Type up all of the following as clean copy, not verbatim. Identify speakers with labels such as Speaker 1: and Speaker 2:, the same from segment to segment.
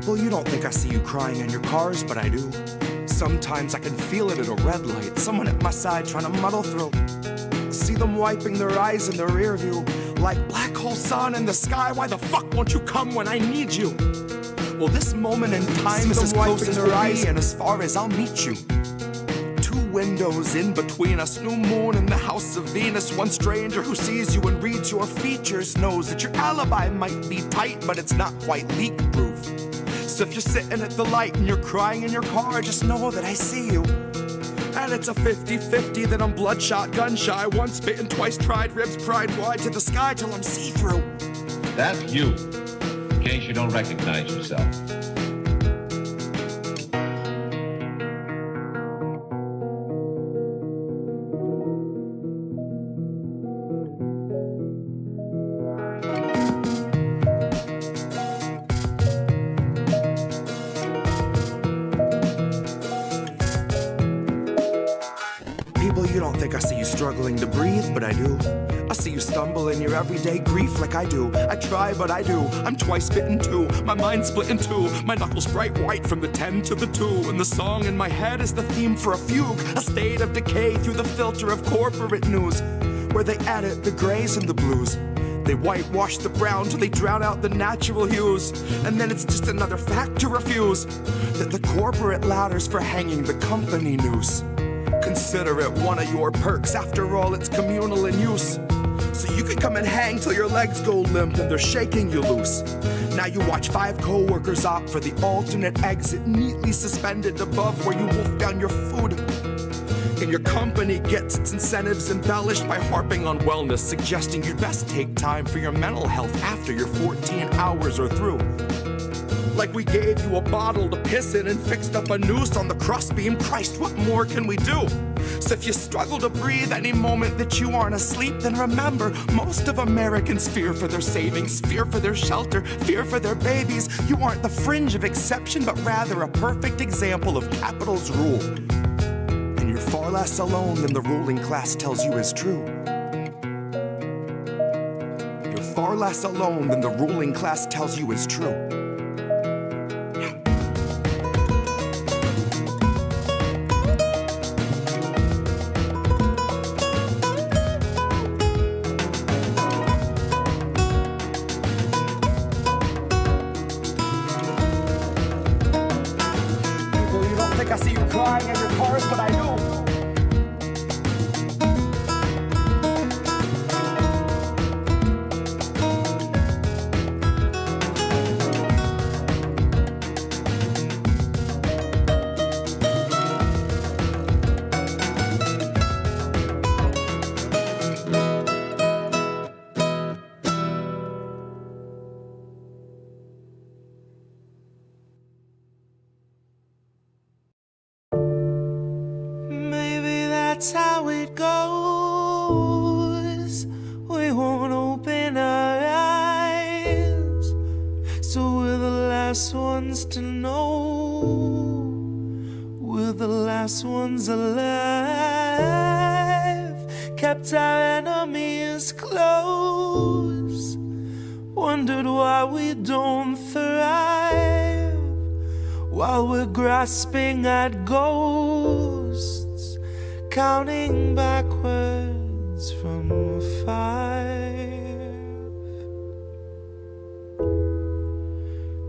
Speaker 1: People, you don't think I see you crying in your cars, but I do. Sometimes I can feel it at a red light, someone at my side trying to muddle through. See them wiping their eyes in their rear view, like black hole sun in the sky. Why the fuck won't you come when I need you? Well, this moment in time is as close as we'll be and as far as I'll meet you. Two windows in between us, new moon in the house of Venus. One stranger who sees you and reads your features knows that your alibi might be tight, but it's not quite leak-proof. So if you're sitting at the light and you're crying in your car, just know that I see you. And it's a 50-50 that I'm bloodshot, gun-shy, once bitten, twice tried, ribs pried wide to the sky till I'm see-through.
Speaker 2: That's you, in case you don't recognize yourself.
Speaker 1: You don't think I see you struggling to breathe, but I do. I see you stumble in your everyday grief like I do. I try, but I do. I'm twice bitten too. My mind's split in two. My knuckles bright white from the 10 to the 2. And the song in my head is the theme for a fugue. A state of decay through the filter of corporate news, where they edit the grays and the blues. They whitewash the brown till they drown out the natural hues. And then it's just another fact to refuse, that the corporate ladder's for hanging the company noose. Consider it one of your perks, after all it's communal in use. So you can come and hang till your legs go limp and they're shaking you loose. Now you watch 5 co-workers opt for the alternate exit, neatly suspended above where you wolf down your food. And your company gets its incentives embellished by harping on wellness, suggesting you'd best take time for your mental health after your 14 hours are through. Like we gave you a bottle to piss in and fixed up a noose on the crossbeam. Christ, what more can we do? So if you struggle to breathe any moment that you aren't asleep, then remember, most of Americans fear for their savings, fear for their shelter, fear for their babies. You aren't the fringe of exception, but rather a perfect example of capital's rule. And you're far less alone than the ruling class tells you is true. You're far less alone than the ruling class tells you is true. I see you crying in your cars, but I do.
Speaker 3: That's how it goes. We won't open our eyes, so we're the last ones to know. We're the last ones alive. Kept our enemies close. Wondered why we don't thrive while we're grasping at ghosts. Counting backwards from 5.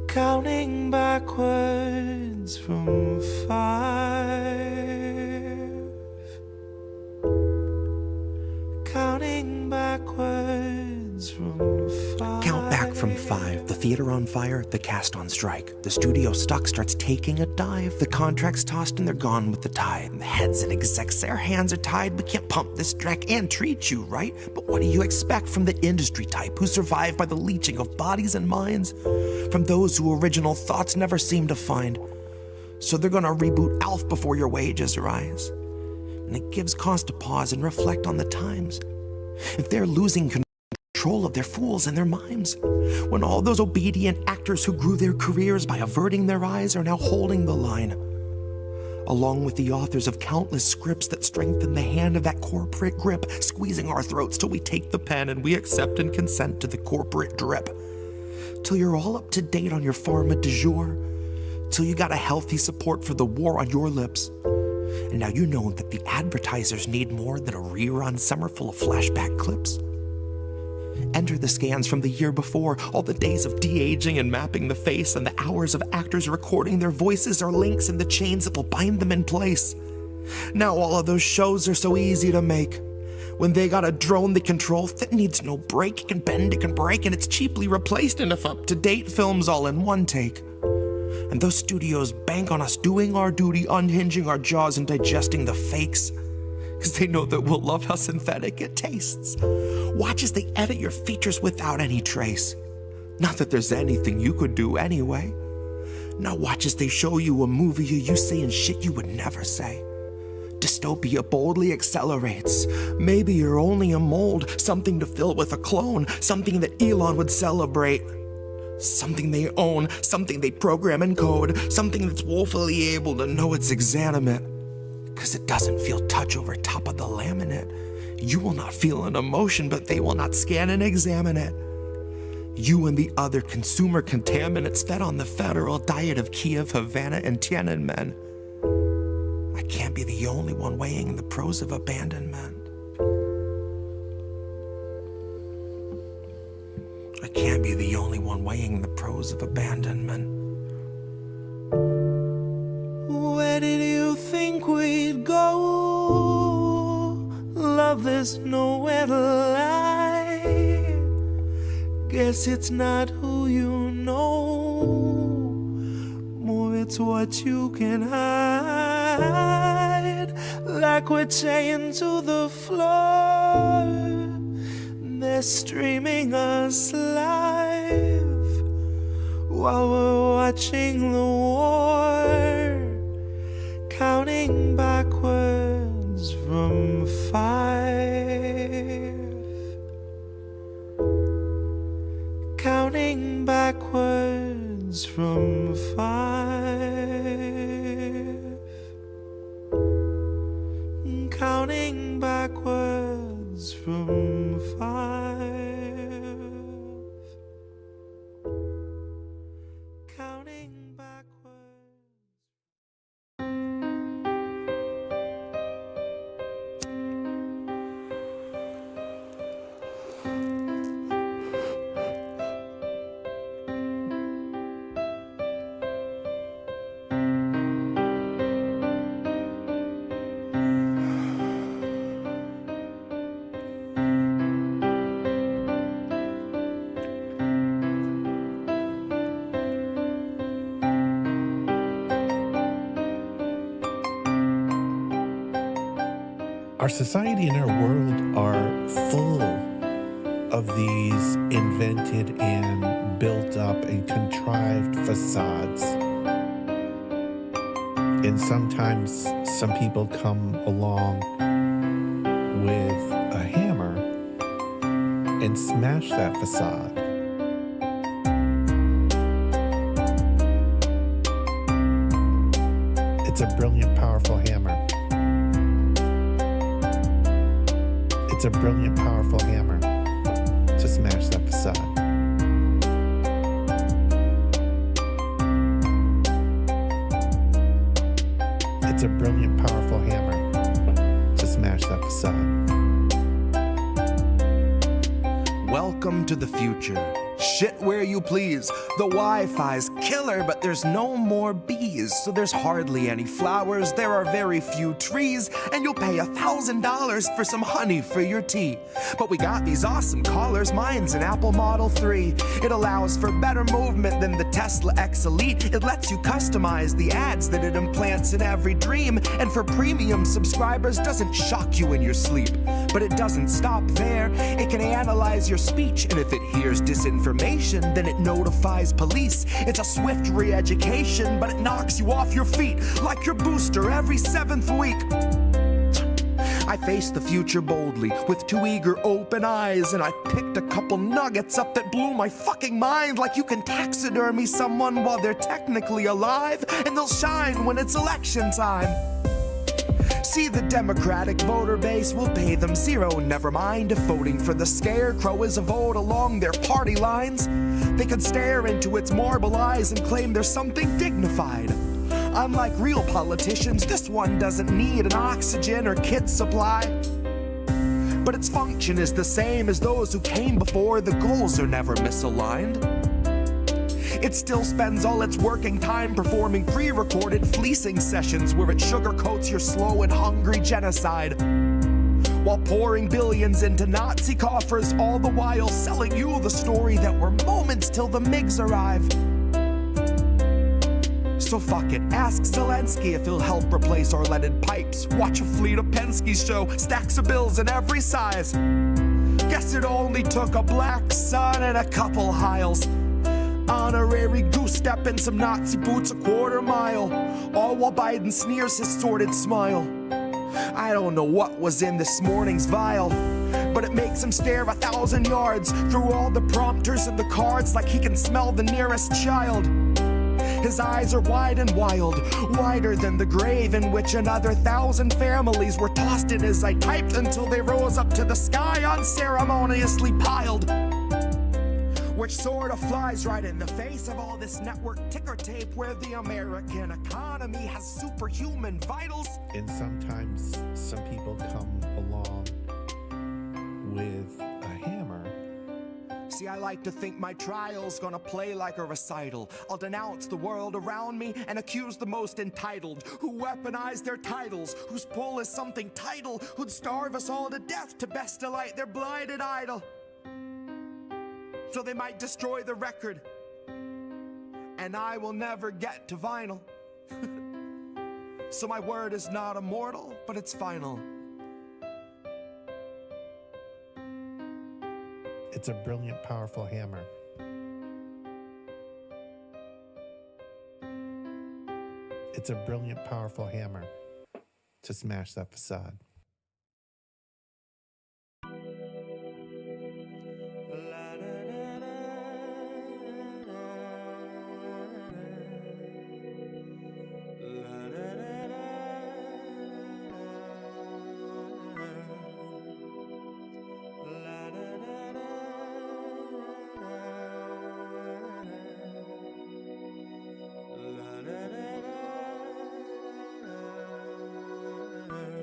Speaker 3: Counting backwards from 5. Counting backwards from 5.
Speaker 1: Count back from 5. The theater on fire, the cast on strike. The studio stock starts taking a dive. The contract's tossed and they're gone with the tide. And the heads and execs, their hands are tied. We can't pump this dreck and treat you, right? But what do you expect from the industry type who survive by the leeching of bodies and minds? From those who original thoughts never seem to find. So they're gonna reboot ALF before your wages rise. And it gives cause to pause and reflect on the times. If they're losing control of their fools and their mimes, when all those obedient actors who grew their careers by averting their eyes are now holding the line, along with the authors of countless scripts that strengthen the hand of that corporate grip, squeezing our throats till we take the pen and we accept and consent to the corporate drip. till you're all up to date on your pharma du jour, till you got a healthy support for the war on your lips. And now you know that the advertisers need more than a rerun summer full of flashback clips. Enter the scans from the year before, all the days of de-aging and mapping the face, and the hours of actors recording their voices are links in the chains that will bind them in place. Now all of those shows are so easy to make. When they got a drone they control that needs no break, it can bend, it can break, and it's cheaply replaced enough up-to-date films all in one take. And those studios bank on us doing our duty, unhinging our jaws and digesting the fakes, because they know that we'll love how synthetic it tastes. Watch as they edit your features without any trace. Not that there's anything you could do anyway. Now watch as they show you a movie of you saying shit you would never say. Dystopia boldly accelerates. Maybe you're only a mold, something to fill with a clone, something that Elon would celebrate. Something they own, something they program and code, something that's woefully able to know it's exanimate. Cause it doesn't feel touch over top of the laminate. You will not feel an emotion, but they will not scan and examine it. You and the other consumer contaminants fed on the federal diet of Kiev, Havana, and Tiananmen. I can't be the only one weighing the pros of abandonment. I can't be the only one weighing the pros of abandonment.
Speaker 3: Where did you think we'd go? Love, there's nowhere to lie. Guess it's not who you know, more it's what you can hide. Like we're chained to the floor, they're streaming us live while we're watching the war, counting backwards from 5, counting backwards from 5, counting backwards from 5, counting backwards.
Speaker 4: Our society and our world are full of these invented and built up and contrived facades. And sometimes some people come along with a hammer and smash that facade. It's a brilliant, powerful hammer. It's a brilliant, powerful hammer to smash that facade. It's a brilliant, powerful hammer to smash that facade.
Speaker 1: Welcome to the future. Shit where you please. The Wi-Fi's killer, but there's no more bees, so there's hardly any flowers, there are very few trees, and you'll pay $1,000 for some honey for your tea. But we got these awesome collars, mine's an Apple Model 3. It allows for better movement than the Tesla X Elite. It lets you customize the ads that it implants in every dream, and for premium subscribers doesn't shock you in your sleep. But it doesn't stop there. It can analyze your speech, and if it hears disinformation, then it notifies police. It's a swift re-education, but it knocks you off your feet like your booster every 7th week. I faced the future boldly with 2 eager open eyes, and I picked a couple nuggets up that blew my fucking mind. Like you can taxidermy someone while they're technically alive, and they'll shine when it's election time. See, the Democratic voter base will pay them zero. Never mind if voting for the scarecrow is a vote along their party lines. They could stare into its marble eyes and claim there's something dignified. Unlike real politicians, this one doesn't need an oxygen or kit supply. But its function is the same as those who came before. The goals are never misaligned. It still spends all its working time performing pre-recorded fleecing sessions where it sugarcoats your slow and hungry genocide, while pouring billions into Nazi coffers, all the while selling you the story that we're moments till the MiGs arrive. So fuck it, ask Zelensky if he'll help replace our leaded pipes. Watch a fleet of Penske's show stacks of bills in every size. Guess it only took a black sun and a couple Hiles. Honorary goose step and some Nazi boots a quarter mile, all while Biden sneers his sordid smile. I don't know what was in this morning's vial, but it makes him stare 1,000 yards through all the prompters and the cards like he can smell the nearest child. His eyes are wide and wild, wider than the grave in which another 1,000 families were tossed in as I typed until they rose up to the sky unceremoniously piled. Which sort of flies right in the face of all this network ticker tape where the American economy has superhuman vitals.
Speaker 4: And sometimes some people come along with a hammer.
Speaker 1: See, I like to think my trial's gonna play like a recital. I'll denounce the world around me and accuse the most entitled, who weaponize their titles, whose pull is something title, who'd starve us all to death to best delight their blinded idol. So they might destroy the record, and I will never get to vinyl. So my word is not immortal, but it's final.
Speaker 4: It's a brilliant, powerful hammer. It's a brilliant, powerful hammer to smash that facade.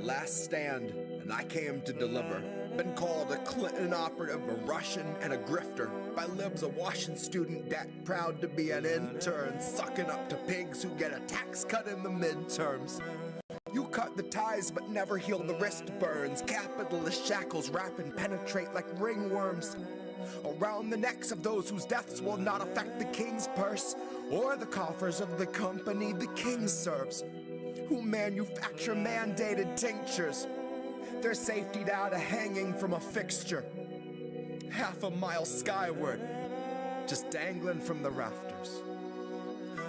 Speaker 1: Last stand, and I came to deliver. Been called a Clinton operative, a Russian, and a grifter. By libs, a washing student debt, proud to be an intern, sucking up to pigs who get a tax cut in the midterms. You cut the ties but never heal the wrist burns. Capitalist shackles wrap and penetrate like ringworms around the necks of those whose deaths will not affect the king's purse or the coffers of the company the king serves, who manufacture mandated tinctures. Their safety data hanging from a fixture, half a mile skyward, just dangling from the rafters.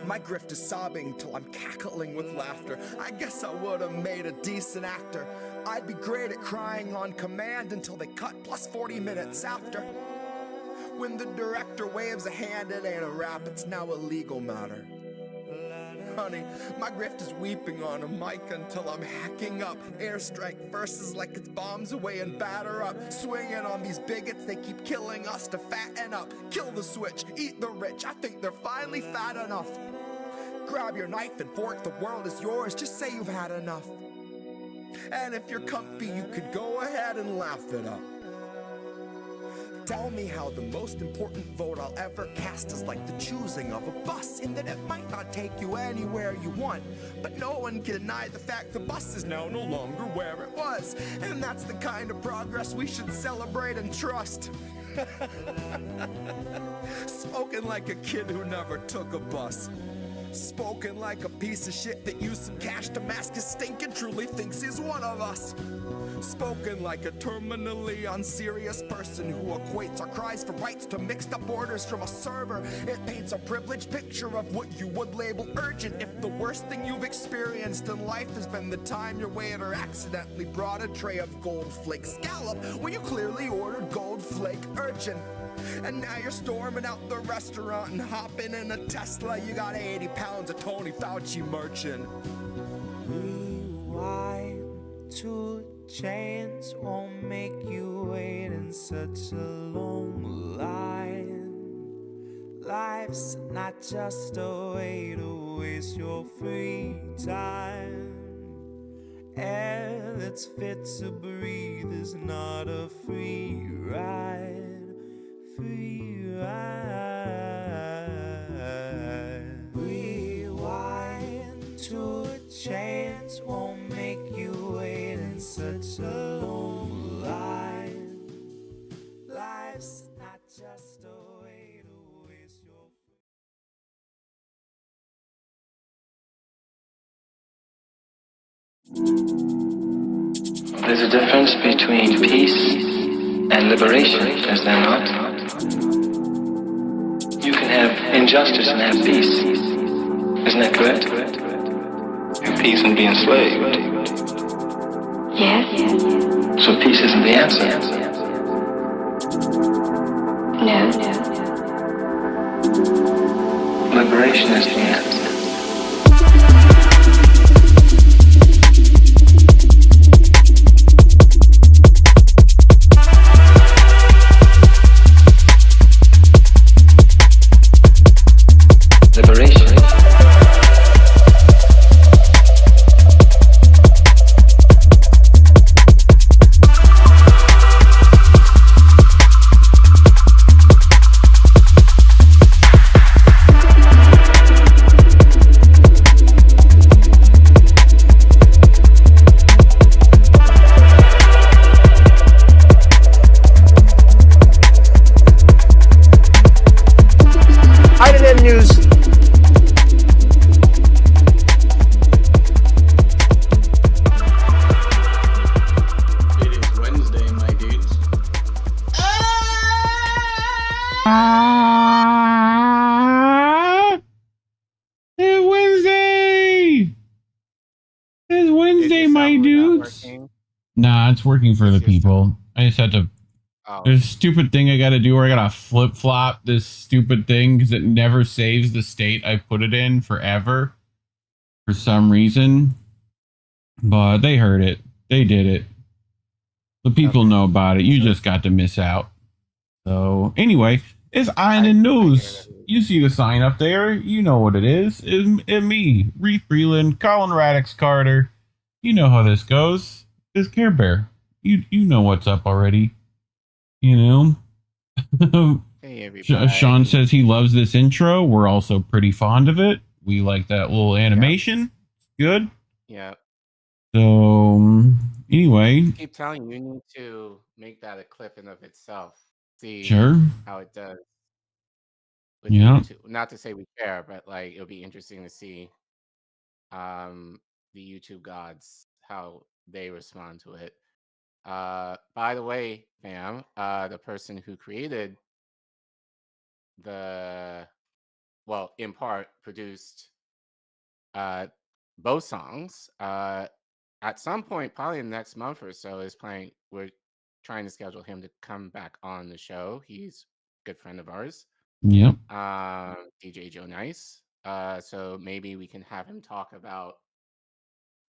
Speaker 1: My grift is sobbing till I'm cackling with laughter. I guess I would have made a decent actor. I'd be great at crying on command until they cut plus 40 minutes after. When the director waves a hand, it ain't a rap, it's now a legal matter. Honey, my grift is weeping on a mic until I'm hacking up airstrike verses like it's bombs away and batter up. Swinging on these bigots, they keep killing us to fatten up. Kill the switch, eat the rich, I think they're finally fat enough. Grab your knife and fork, the world is yours, just say you've had enough. And if you're comfy, you could go ahead and laugh it up. Tell me how the most important vote I'll ever cast is like the choosing of a bus, in that it might not take you anywhere you want, but no one can deny the fact the bus is now no longer where it was. And that's the kind of progress we should celebrate and trust. Spoken like a kid who never took a bus. Spoken like a piece of shit that used some cash to mask his stink and truly thinks he's one of us. Spoken like a terminally unserious person who equates our cries for rights to mixed up orders from a server. It paints a privileged picture of what you would label urgent if the worst thing you've experienced in life has been the time your waiter accidentally brought a tray of gold flake scallop when you clearly ordered gold flake urchin. And now you're storming out the restaurant and hopping in a Tesla. You got 80 pounds of Tony Fauci merchant.
Speaker 3: Rewind. 2 chains won't make you wait in such a long line. Life's not just a way to waste your free time. Air that's fit to breathe is not a free ride. Free ride. Rewind to a chance won't make you wait in such a long line. Life's not just a way to waste your
Speaker 5: There's a difference between peace and liberation, is there not? You can have injustice and have peace. Isn't that correct? Have peace and be enslaved.
Speaker 6: Yes.
Speaker 5: So peace isn't the answer.
Speaker 6: No.
Speaker 5: Liberation is the answer. Liberation.
Speaker 7: INN News.
Speaker 8: It is Wednesday, my dudes.
Speaker 9: It's Wednesday! It's Wednesday,
Speaker 8: Is your
Speaker 9: my
Speaker 8: sound not
Speaker 9: dudes.
Speaker 8: working?
Speaker 9: Nah, it's working for the
Speaker 8: Is your
Speaker 9: people. I just had to.
Speaker 8: Oh,
Speaker 9: There's a stupid thing I gotta do where I gotta flip flop this stupid thing because it never saves the state I put it in forever for some reason. But they heard it. They did it. The people know about it. You just got to miss out. So, anyway, it's INN News. You see the sign up there. You know what it is. It's me, Reef Breland, Collin Radix-Carter. You know how this goes. It's Care Bear. You know what's up already. You know?
Speaker 8: hey everybody.
Speaker 9: Sean says he loves this intro. We're also pretty fond of it. We like that little animation. Good.
Speaker 8: Yeah.
Speaker 9: So, anyway.
Speaker 8: I keep telling you, you need to make that a clip in of itself. See
Speaker 9: Sure.
Speaker 8: how it does. With
Speaker 9: Yeah.
Speaker 8: YouTube. Not to say we care, but like it'll be interesting to see the YouTube gods how they respond to it. By the way, fam, the person who created in part produced both songs. At some point, probably in the next month or so, we're trying to schedule him to come back on the show. He's a good friend of ours.
Speaker 9: Yep.
Speaker 8: DJ Joe Nice. So maybe we can have him talk about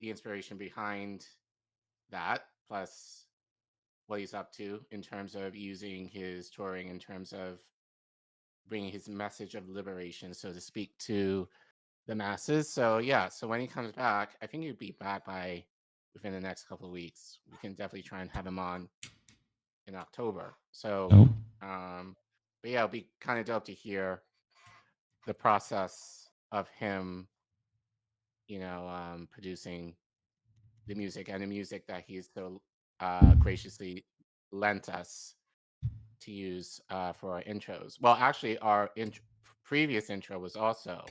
Speaker 8: the inspiration behind that, plus what he's up to in terms of using his touring, in terms of bringing his message of liberation, so to speak, to the masses. So yeah, so when he comes back, I think he'll be back within the next couple of weeks. We can definitely try and have him on in October. So, but yeah, it'll be kind of dope to hear the process of him, producing the music and the music that he's so graciously lent us to use for our intros. Well, actually, our previous intro was also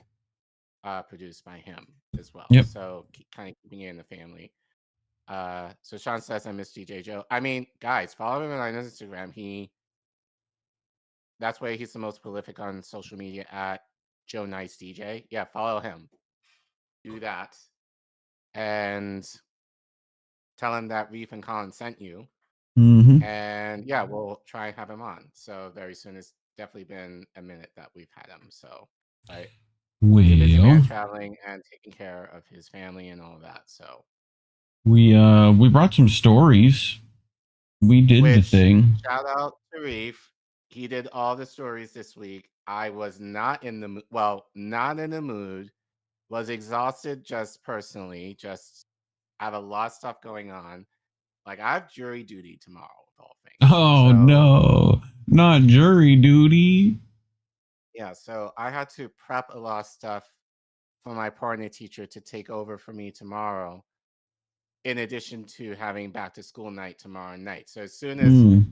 Speaker 8: produced by him as well.
Speaker 9: Yep.
Speaker 8: So kind of keeping it in the family. So Sean says, I miss DJ Joe. I mean, guys, follow him on Instagram. That's why he's the most prolific on social media at Joe Nice DJ. Yeah, follow him. Do that. And tell him that Reef and Collin sent you.
Speaker 9: Mm-hmm.
Speaker 8: And yeah, we'll try and have him on. So very soon. It's definitely been a minute that we've had him. So, right. He's a busy man traveling and taking care of his family and all of that. So
Speaker 9: we we brought some stories. We did the
Speaker 8: Which,
Speaker 9: thing.
Speaker 8: shout out to Reef. He did all the stories this week. I was not in the not in the mood. Was exhausted just personally. Just have a lot of stuff going on. Like I have jury duty tomorrow with all things.
Speaker 9: Oh
Speaker 8: So
Speaker 9: no, not jury duty.
Speaker 8: yeah, so I had to prep a lot of stuff for my partner teacher to take over for me tomorrow, in addition to having back to school night tomorrow night. So as soon as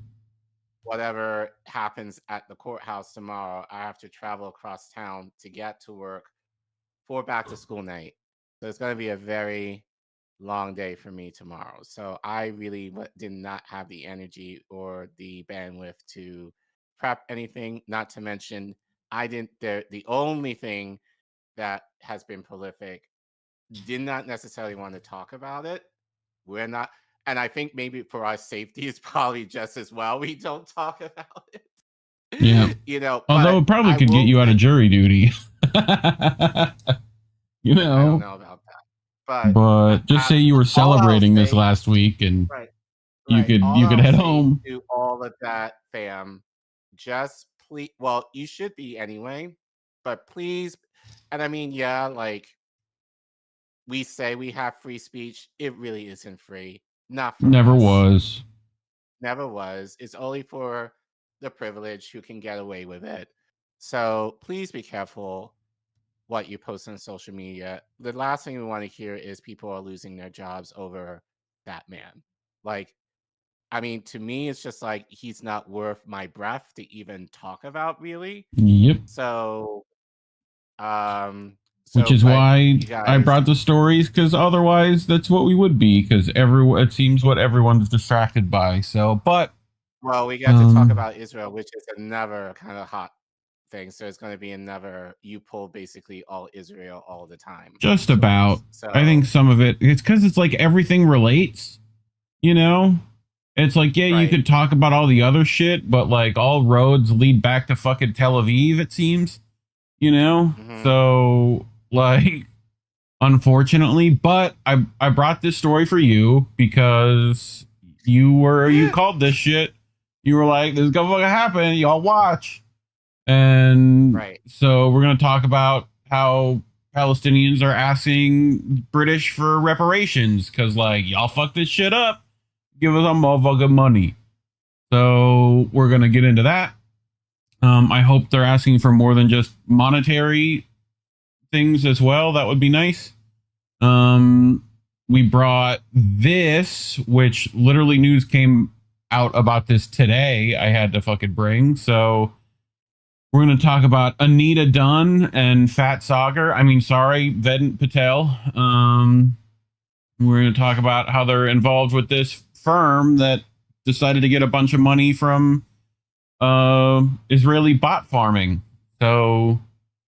Speaker 8: whatever happens at the courthouse tomorrow, I have to travel across town to get to work for back to school night. So it's going to be a very long day for me tomorrow. So I really did not have the energy or the bandwidth to prep anything, not to mention the only thing that has been prolific, did not necessarily want to talk about it. We're not, and I think maybe for our safety is probably just as well we don't talk about it.
Speaker 9: Yeah.
Speaker 8: You know,
Speaker 9: Although
Speaker 8: but
Speaker 9: it probably
Speaker 8: I
Speaker 9: could get
Speaker 8: will
Speaker 9: you out of
Speaker 8: say-
Speaker 9: jury duty. You
Speaker 8: I don't
Speaker 9: know.
Speaker 8: know about that.
Speaker 9: But just say you were celebrating this
Speaker 8: say-
Speaker 9: last week and
Speaker 8: Right.
Speaker 9: you
Speaker 8: Right.
Speaker 9: could
Speaker 8: All
Speaker 9: you could
Speaker 8: I'll
Speaker 9: head
Speaker 8: say
Speaker 9: home.
Speaker 8: to all of that, fam. Just please. Well, you should be anyway, but please. And I mean, yeah, like we say we have free speech. It really isn't free. Not for
Speaker 9: Never
Speaker 8: us.
Speaker 9: was.
Speaker 8: Never was. It's only for the privileged who can get away with it. So please be careful what you post on social media. The last thing we want to hear is people are losing their jobs over that man. Like, I mean, to me, it's just like he's not worth my breath to even talk about, really.
Speaker 9: Yep.
Speaker 8: So,
Speaker 9: Which is
Speaker 8: but
Speaker 9: why
Speaker 8: you
Speaker 9: I
Speaker 8: guys-
Speaker 9: brought the stories, because otherwise that's what we would be, because it seems what everyone's distracted by. So, but
Speaker 8: Well, we got to talk about Israel, which is another kind of hot thing. So it's going to be another, you pull basically all Israel all the time.
Speaker 9: just about.
Speaker 8: So
Speaker 9: I think some of it's because it's like everything relates, you know? It's like, yeah, you
Speaker 8: Right.
Speaker 9: could talk about all the other shit, but like all roads lead back to fucking Tel Aviv, it seems, you know?
Speaker 8: Mhm.
Speaker 9: So, like, unfortunately, but I brought this story for you because you called this shit. You were like, this is gonna fucking happen, y'all watch. And
Speaker 8: Right.
Speaker 9: so we're gonna talk about how Palestinians are asking British for reparations because, like, y'all fucked this shit up. Give us some motherfucking money. So we're gonna get into that. I hope they're asking for more than just monetary things as well. That would be nice. We brought this, which literally news came out about this today. I had to fucking bring. So we're going to talk about Anita Dunn and Fat Sagar. Vedant Patel. We're going to talk about how they're involved with this firm that decided to get a bunch of money from Israeli bot farming. So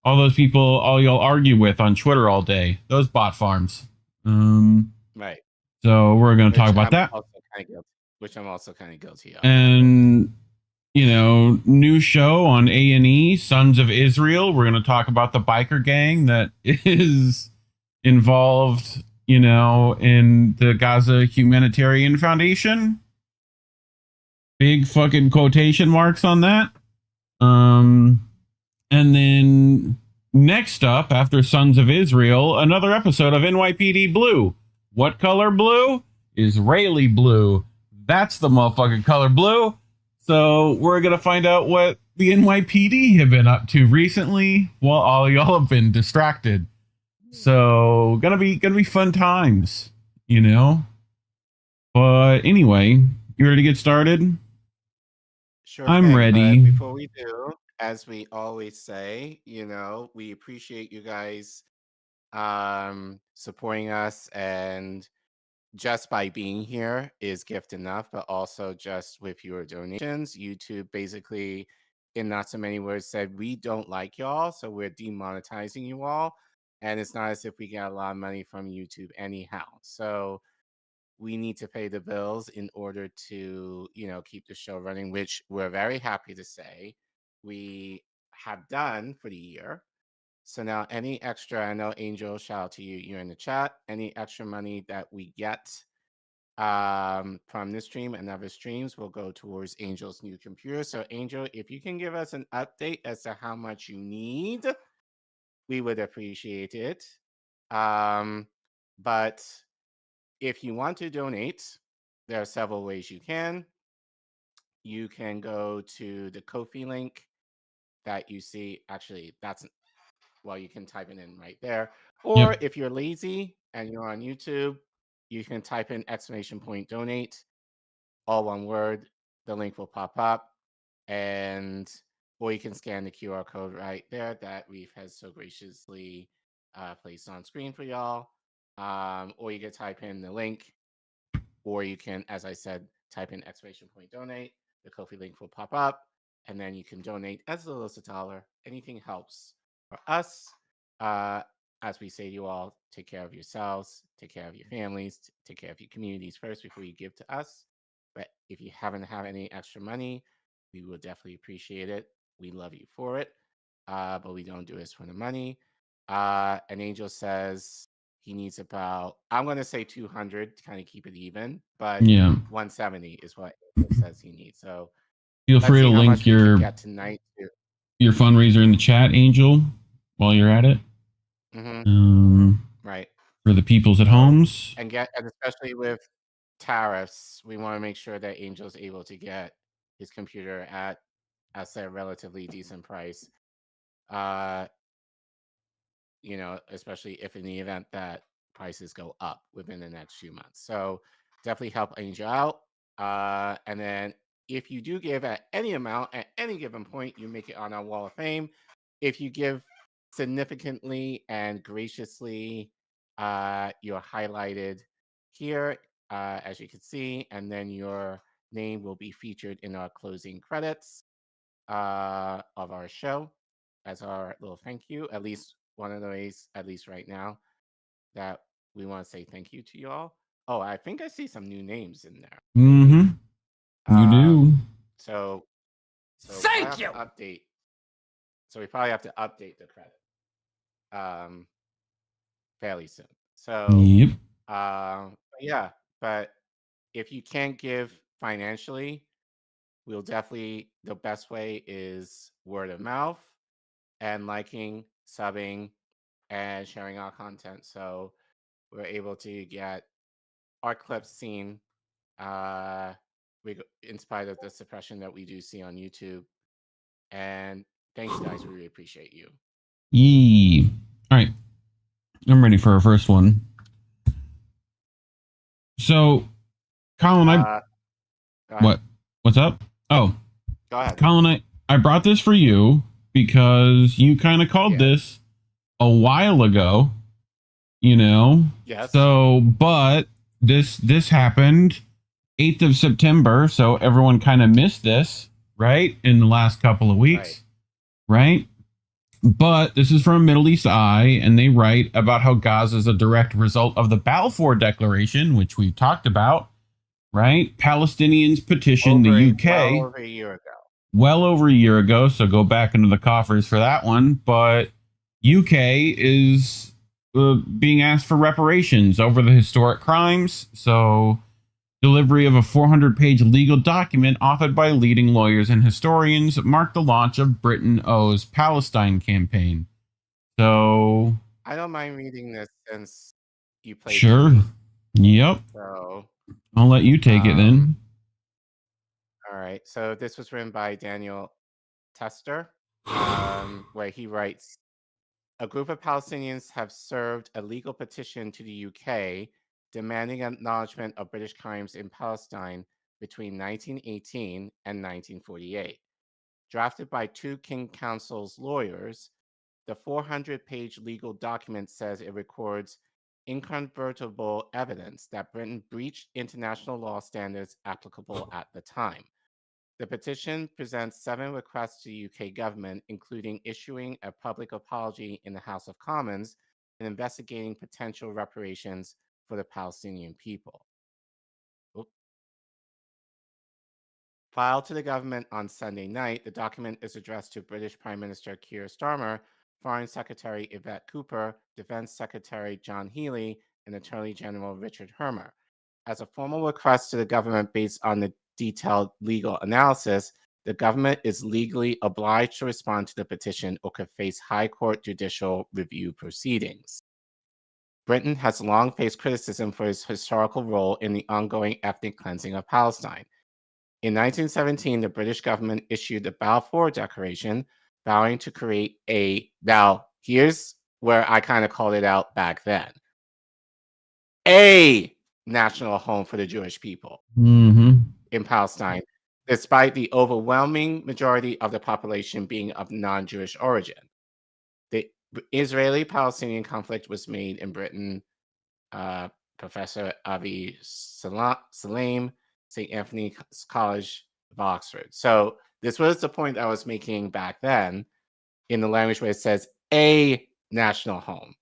Speaker 9: all those people, all y'all argue with on Twitter all day, those bot farms.
Speaker 8: Right.
Speaker 9: So we're going to talk about that.
Speaker 8: Which I'm also kind of guilty of.
Speaker 9: And, you know, new show on A&E, Sons of Israel. We're going to talk about the biker gang that is involved, you know, in the Gaza Humanitarian Foundation. Big fucking quotation marks on that. And then next up, after Sons of Israel, another episode of NYPD Blue. What color blue? Israeli blue. That's the motherfucking color blue. So we're going to find out what the NYPD have been up to recently while all y'all have been distracted. So gonna be fun times, you know? But anyway, you ready to get started?
Speaker 8: Sure
Speaker 9: I'm
Speaker 8: thing,
Speaker 9: ready.
Speaker 8: but before we do, as we always say, you know, we appreciate you guys supporting us, and just by being here is gift enough, but also just with your donations. YouTube basically, in not so many words, said we don't like y'all, so we're demonetizing you all. And it's not as if we get a lot of money from YouTube anyhow. So we need to pay the bills in order to, you know, keep the show running, which we're very happy to say we have done for the year. So now any extra, I know Angel, shout out to you, you're in the chat. Any extra money that we get from this stream and other streams will go towards Angel's new computer. So Angel, if you can give us an update as to how much you need, we would appreciate it. But if you want to donate, there are several ways you can. You can go to the Ko-fi link that you see. Actually, you can type it in right there. Or if you're lazy and you're on YouTube, you can type in !donate, all one word. The link will pop up, or you can scan the QR code right there that Reef has so graciously placed on screen for y'all. Or you can type in the link, or you can, as I said, type in !donate. The Ko-fi link will pop up, and then you can donate as little as $1. Anything helps for us. As we say to you all, take care of yourselves, take care of your families, take care of your communities first before you give to us. But if you haven't had any extra money, we will definitely appreciate it. We love you for it, but we don't do this for the money. And Angel says he needs about, I'm going to say 200 to kind of keep it even, but 170 is what Angel says he needs. So
Speaker 9: feel free to link your fundraiser in the chat, Angel, while you're at it.
Speaker 8: Right.
Speaker 9: For the peoples at homes.
Speaker 8: And especially with tariffs, we want to make sure that Angel's able to get his computer at a relatively decent price. Especially if in the event that prices go up within the next few months. So definitely help Angel out. And then if you do give at any amount at any given point, you make it on our wall of fame. If you give significantly and graciously, you're highlighted here, as you can see, and then your name will be featured in our closing credits of our show as our little thank you. At least one of the ways, at least right now, that we want to say thank you to you all. Oh, I think I see some new names in there.
Speaker 9: You do.
Speaker 8: So thank you. Update. So we probably have to update the credit fairly soon. So yeah, but if you can't give financially, we'll definitely, the best way is word of mouth and liking, subbing, and sharing our content. So we're able to get our clips seen in spite of the suppression that we do see on YouTube. And thanks, guys. We really appreciate you.
Speaker 9: Yee. All right. I'm ready for our first one. So, Collin, what's up? Oh,
Speaker 8: go ahead.
Speaker 9: Collin, I brought this for you because you kind of called this a while ago,
Speaker 8: Yes.
Speaker 9: So, but this happened 8th of September, so everyone kind of missed this, right? In the last couple of weeks, right? But this is from Middle East Eye, and they write about how Gaza is a direct result of the Balfour Declaration, which we talked about, right? Palestinians petitioned the UK
Speaker 8: well over a year ago.
Speaker 9: Well over a year ago, so go back into the coffers for that one. But UK is being asked for reparations over the historic crimes. So delivery of a 400-page legal document authored by leading lawyers and historians marked the launch of Britain Owes Palestine campaign. So
Speaker 8: I don't mind reading this since you played.
Speaker 9: Sure. Yep.
Speaker 8: So
Speaker 9: I'll let you take it then.
Speaker 8: All right. So this was written by Daniel Tester, where he writes, a group of Palestinians have served a legal petition to the UK demanding acknowledgement of British crimes in Palestine between 1918 and 1948. Drafted by two King Council's lawyers, the 400-page legal document says it records incontrovertible evidence that Britain breached international law standards applicable at the time. The petition presents 7 requests to the UK government, including issuing a public apology in the House of Commons and investigating potential reparations for the Palestinian people. Filed to the government on Sunday night, the document is addressed to British Prime Minister Keir Starmer, Foreign Secretary Yvette Cooper, Defense Secretary John Healey, and Attorney General Richard Hermer. As a formal request to the government based on the detailed legal analysis, the government is legally obliged to respond to the petition or could face High Court judicial review proceedings. Britain has long faced criticism for its historical role in the ongoing ethnic cleansing of Palestine. In 1917, the British government issued the Balfour Declaration, vowing to create now here's where I kind of called it out back then, a national home for the Jewish people in Palestine, despite the overwhelming majority of the population being of non-Jewish origin. The Israeli-Palestinian conflict was made in Britain. Professor Avi Salam, St. Anthony's College of Oxford. So this was the point I was making back then in the language where it says a national home.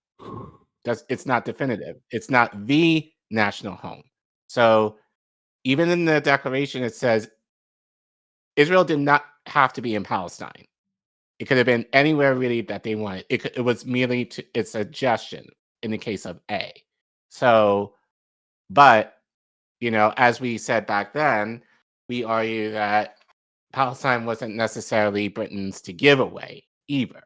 Speaker 8: It's not definitive. It's not the national home. So even in the declaration, it says Israel did not have to be in Palestine. It could have been anywhere really that they wanted. It was merely a suggestion in the case of A. So, but, as we said back then, we argue that Palestine wasn't necessarily Britain's to give away either.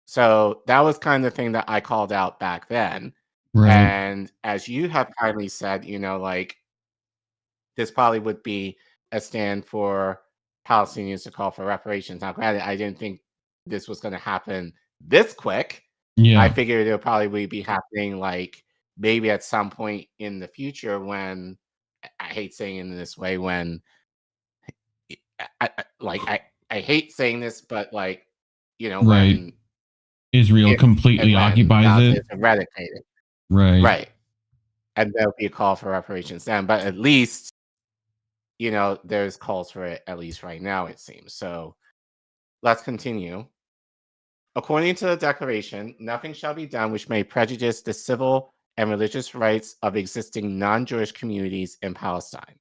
Speaker 8: So that was kind of the thing that I called out back then.
Speaker 9: Right.
Speaker 8: And as you have kindly said, this probably would be a stand for Palestinians to call for reparations. Now, granted, I didn't think this was going to happen this quick.
Speaker 9: Yeah.
Speaker 8: I figured it'll probably be happening maybe at some point in the future when, I hate saying it in this way, when I hate saying this, but
Speaker 9: right.
Speaker 8: when
Speaker 9: Israel completely occupies it,
Speaker 8: eradicated,
Speaker 9: right?
Speaker 8: And there'll be a call for reparations then. But at least, there's calls for it at least right now, it seems. So let's continue. According to the declaration, nothing shall be done which may prejudice the civil and religious rights of existing non-Jewish communities in Palestine.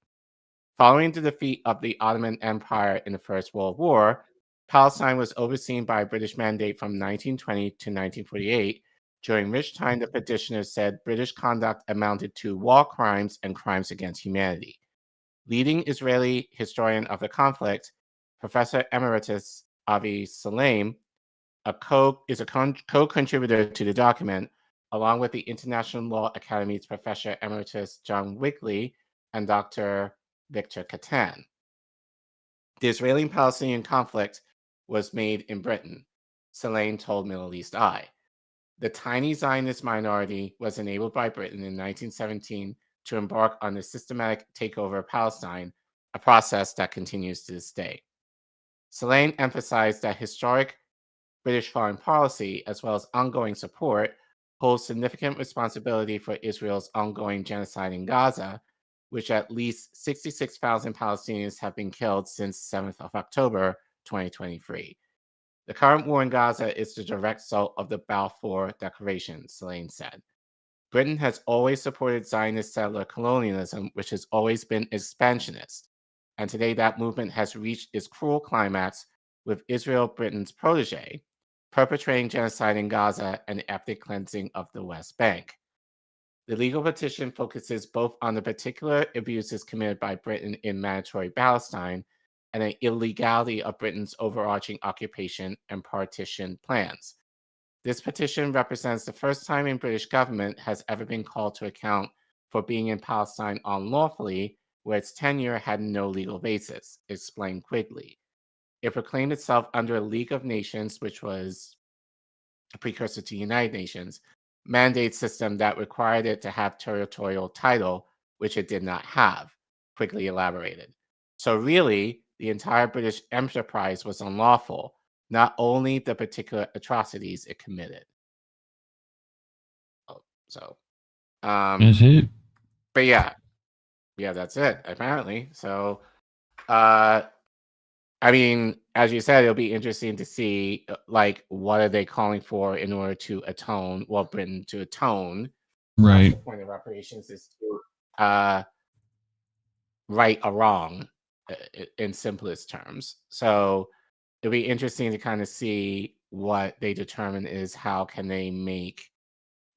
Speaker 8: Following the defeat of the Ottoman Empire in the First World War, Palestine was overseen by a British mandate from 1920 to 1948, during which time the petitioners said British conduct amounted to war crimes and crimes against humanity. Leading Israeli historian of the conflict, Professor Emeritus Avi Salam, is a co-contributor to the document, along with the International Law Academy's Professor Emeritus John Wigley and Dr. Victor Katan. The Israeli-Palestinian conflict was made in Britain, Salam told Middle East Eye. The tiny Zionist minority was enabled by Britain in 1917 to embark on the systematic takeover of Palestine, a process that continues to this day. Salam emphasized that historic British foreign policy, as well as ongoing support, holds significant responsibility for Israel's ongoing genocide in Gaza, which at least 66,000 Palestinians have been killed since 7th of October 2023. The current war in Gaza is the direct result of the Balfour Declaration, Salam said. Britain has always supported Zionist settler colonialism, which has always been expansionist. And today that movement has reached its cruel climax with Israel, Britain's protege, perpetrating genocide in Gaza and ethnic cleansing of the West Bank. The legal petition focuses both on the particular abuses committed by Britain in mandatory Palestine and the illegality of Britain's overarching occupation and partition plans. This petition represents the first time in British government has ever been called to account for being in Palestine unlawfully, where its tenure had no legal basis, explained Quigley. It proclaimed itself under a League of Nations, which was a precursor to United Nations, mandate system that required it to have territorial title, which it did not have, Quigley elaborated. So really, the entire British enterprise was unlawful, not only the particular atrocities it committed.
Speaker 9: That's it.
Speaker 8: But yeah, that's it, apparently. So, I mean, as you said, it'll be interesting to see, what are they calling for in order to atone, Britain to atone.
Speaker 9: Right.
Speaker 8: That's the point of reparations, is to right a wrong, in simplest terms. So it'll be interesting to kind of see what they determine is how can they make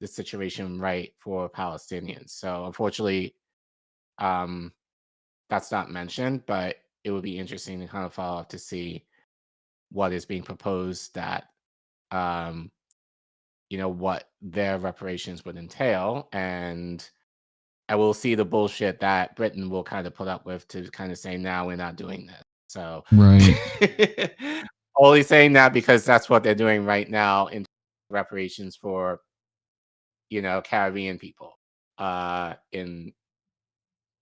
Speaker 8: the situation right for Palestinians. So unfortunately, That's not mentioned, but it would be interesting to kind of follow up to see what is being proposed that um, what their reparations would entail, and I will see the bullshit that Britain will kind of put up with to kind of say, now we're not doing this. So
Speaker 9: Right.
Speaker 8: only saying that because that's what they're doing right now in reparations for Caribbean people in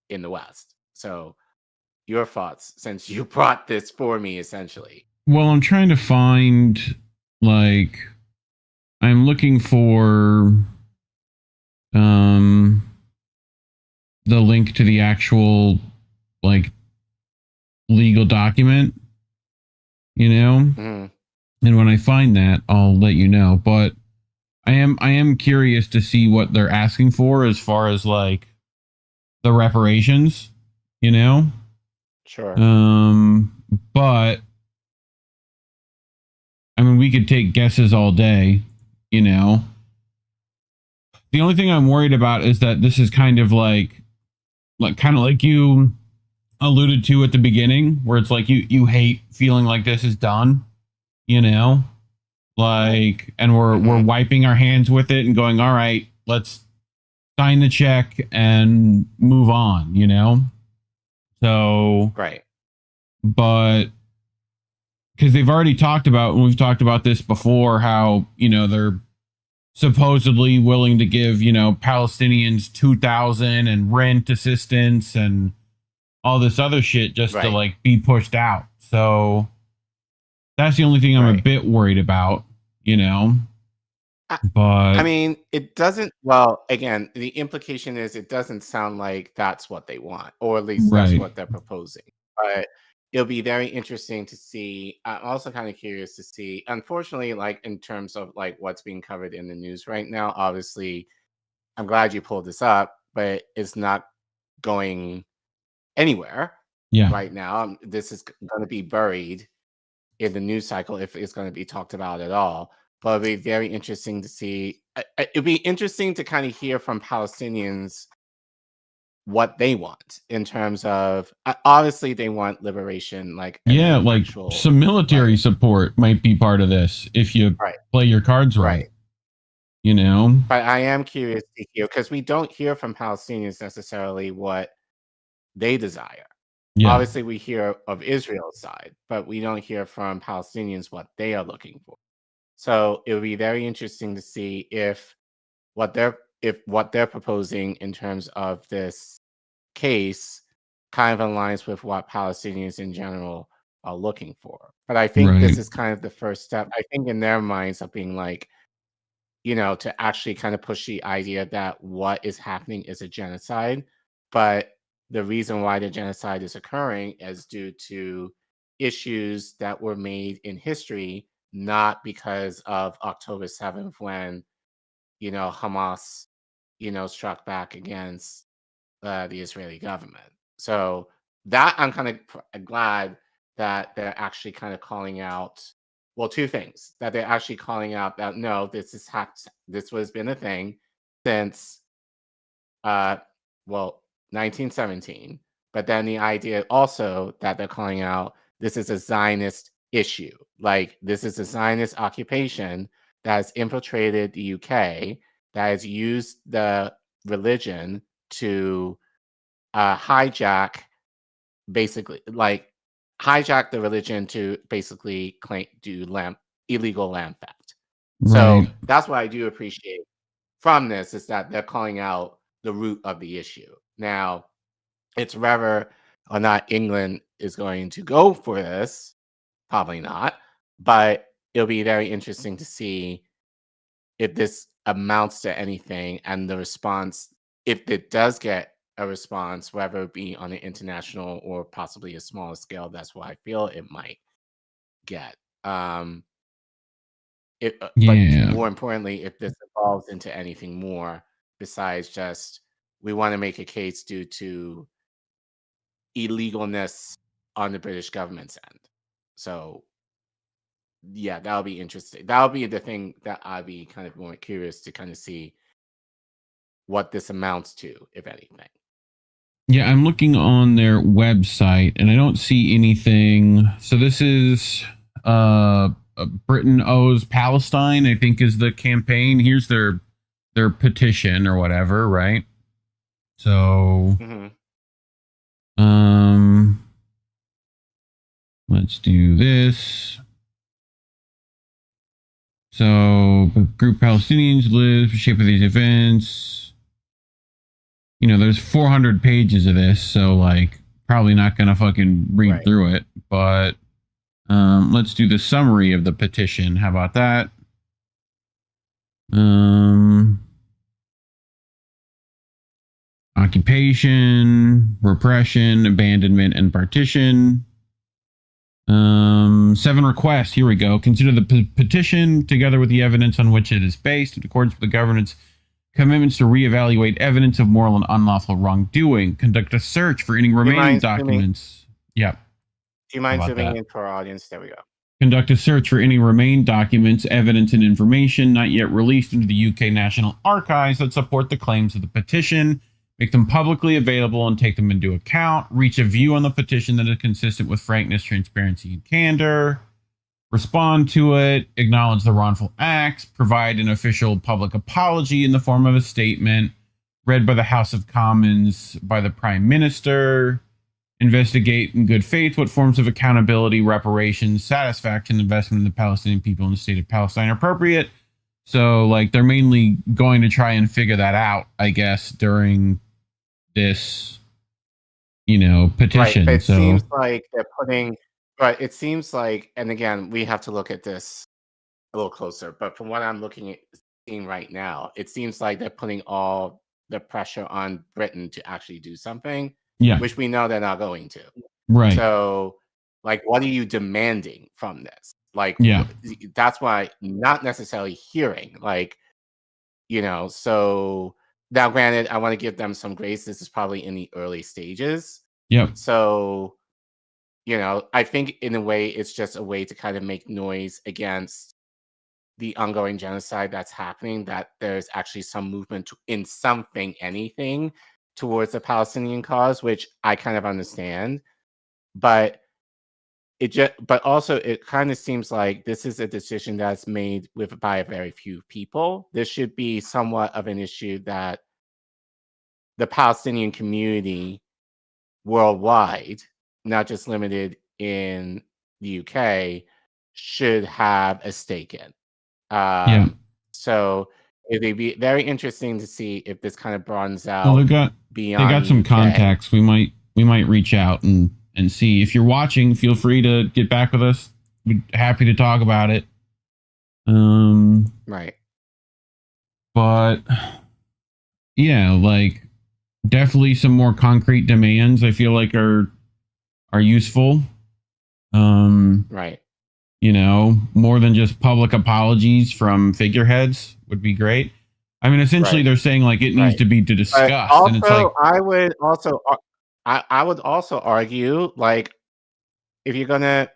Speaker 8: the West. So your thoughts, since you brought this for me, essentially.
Speaker 9: Well, I'm trying to find, like, I'm looking for the link to the actual, like, legal document,
Speaker 8: Mhm.
Speaker 9: and when I find that, I'll let you know. But I am curious to see what they're asking for as far as, like, the reparations,
Speaker 8: Sure.
Speaker 9: But I mean, we could take guesses all day, The only thing I'm worried about is that this is kind of like you alluded to at the beginning, where it's like you hate feeling like this is done, like, and we're wiping our hands with it and going, all right, let's sign the check and move on, So,
Speaker 8: Right.
Speaker 9: but because they've already talked about, and we've talked about this before, how, they're supposedly willing to give, Palestinians 2,000 and rent assistance and all this other shit just to,
Speaker 8: Right.
Speaker 9: like, be pushed out. So that's the only thing I'm a
Speaker 8: Right.
Speaker 9: bit worried about, But
Speaker 8: I mean, it doesn't. Well, again, the implication is it doesn't sound like that's what they want, or at least that's
Speaker 9: right.
Speaker 8: what they're proposing. But it'll be very interesting to see. I'm also kind of curious to see. Unfortunately, like in terms of like what's being covered in the news right now, obviously, I'm glad you pulled this up, but it's not going anywhere
Speaker 9: Yeah.
Speaker 8: right now. This is going to be buried in the news cycle if it's going to be talked about at all. But it'll be very interesting to see. It'll be interesting to kind of hear from Palestinians what they want in terms of obviously they want liberation, like
Speaker 9: Yeah, like
Speaker 8: actual,
Speaker 9: some military
Speaker 8: like,
Speaker 9: support might be part of this if you
Speaker 8: right,
Speaker 9: play your cards right,
Speaker 8: right. But I am curious to hear because we don't hear from Palestinians necessarily what they desire.
Speaker 9: Yeah.
Speaker 8: Obviously, we hear of Israel's side, but we don't hear from Palestinians what they are looking for. So it would be very interesting to see if what they're proposing in terms of this case kind of aligns with what Palestinians in general are looking for. But I think this
Speaker 9: Right.
Speaker 8: is kind of the first step. I think in their minds of being like, to actually kind of push the idea that what is happening is a genocide. But the reason why the genocide is occurring is due to issues that were made in history, not because of October 7th when, Hamas, struck back against the Israeli government. So that I'm kind of glad that they're actually kind of calling out. Well, two things that they're actually calling out that no, this has been a thing since uh, 1917. But then the idea also that they're calling out this is a Zionist issue, like this is a Zionist occupation that has infiltrated the UK, that has used the religion to hijack hijack the religion to basically do illegal land theft. So
Speaker 9: Right.
Speaker 8: that's what I do appreciate from this is that they're calling out the root of the issue. Now, it's whether or not England is going to go for this, probably not, but it'll be very interesting to see if this amounts to anything and the response, if it does get a response, whether it be on an international or possibly a smaller scale, that's what I feel it might get. But
Speaker 9: Yeah.
Speaker 8: more importantly, if this evolves into anything more besides just we want to make a case due to illegalness on the British government's end. So yeah, that'll be interesting. That'll be the thing that I'd be kind of more curious to kind of see what this amounts to, if anything.
Speaker 9: Yeah, I'm looking on their website and I don't see anything. So this is Britain owes Palestine, I think is the campaign. Here's their petition or whatever, right? So let's do this. So group Palestinians live shape of these events. You know, there's 400 pages of this, so like probably not gonna fucking read through it. But let's do the summary of the petition. How about that? Occupation, repression, abandonment, and partition. 7 requests. Here we go. Consider the petition, together with the evidence on which it is based, in accordance with the government's commitments to reevaluate evidence of moral and unlawful wrongdoing. Conduct a search for any remaining documents. Yeah.
Speaker 8: Do you mind zooming in for our audience? There we go.
Speaker 9: Conduct a search for any remained documents, evidence, and information not yet released into the UK National Archives that support the claims of the petition. Make them publicly available and take them into account. Reach a view on the petition that is consistent with frankness, transparency, and candor. Respond to it. Acknowledge the wrongful acts. Provide an official public apology in the form of a statement read by the House of Commons by the Prime Minister. Investigate in good faith what forms of accountability, reparations, satisfaction, investment in the Palestinian people and the state of Palestine are appropriate. So, like, they're mainly going to try and figure that out, I guess, during this, petition.
Speaker 8: Right, it seems like they're putting, but it seems like, and again, we have to look at this a little closer, but from what I'm seeing right now, it seems like they're putting all the pressure on Britain to actually do something, which we know they're not going to.
Speaker 9: Right.
Speaker 8: So, like, what are you demanding from this? Like, that's why not necessarily hearing, like, so now granted, I want to give them some grace. This is probably in the early stages.
Speaker 9: Yep.
Speaker 8: So, I think in a way, it's just a way to kind of make noise against the ongoing genocide that's happening, that there's actually some movement in something, anything towards the Palestinian cause, which I kind of understand. But also it kind of seems like this is a decision that's made by a very few people. This should be somewhat of an issue that the Palestinian community worldwide, not just limited in the UK, should have a stake in. So it'd be very interesting to see if this kind of broadens out.
Speaker 9: Well, they got some contacts. We might reach out and see. If you're watching, feel free to get back with us. We're happy to talk about it.
Speaker 8: Right.
Speaker 9: But yeah, like definitely some more concrete demands I feel like are useful.
Speaker 8: Right.
Speaker 9: More than just public apologies from figureheads would be great. I mean, essentially they're saying like it needs to be discussed.
Speaker 8: Also,
Speaker 9: and it's like,
Speaker 8: I would also argue, like, if you're going to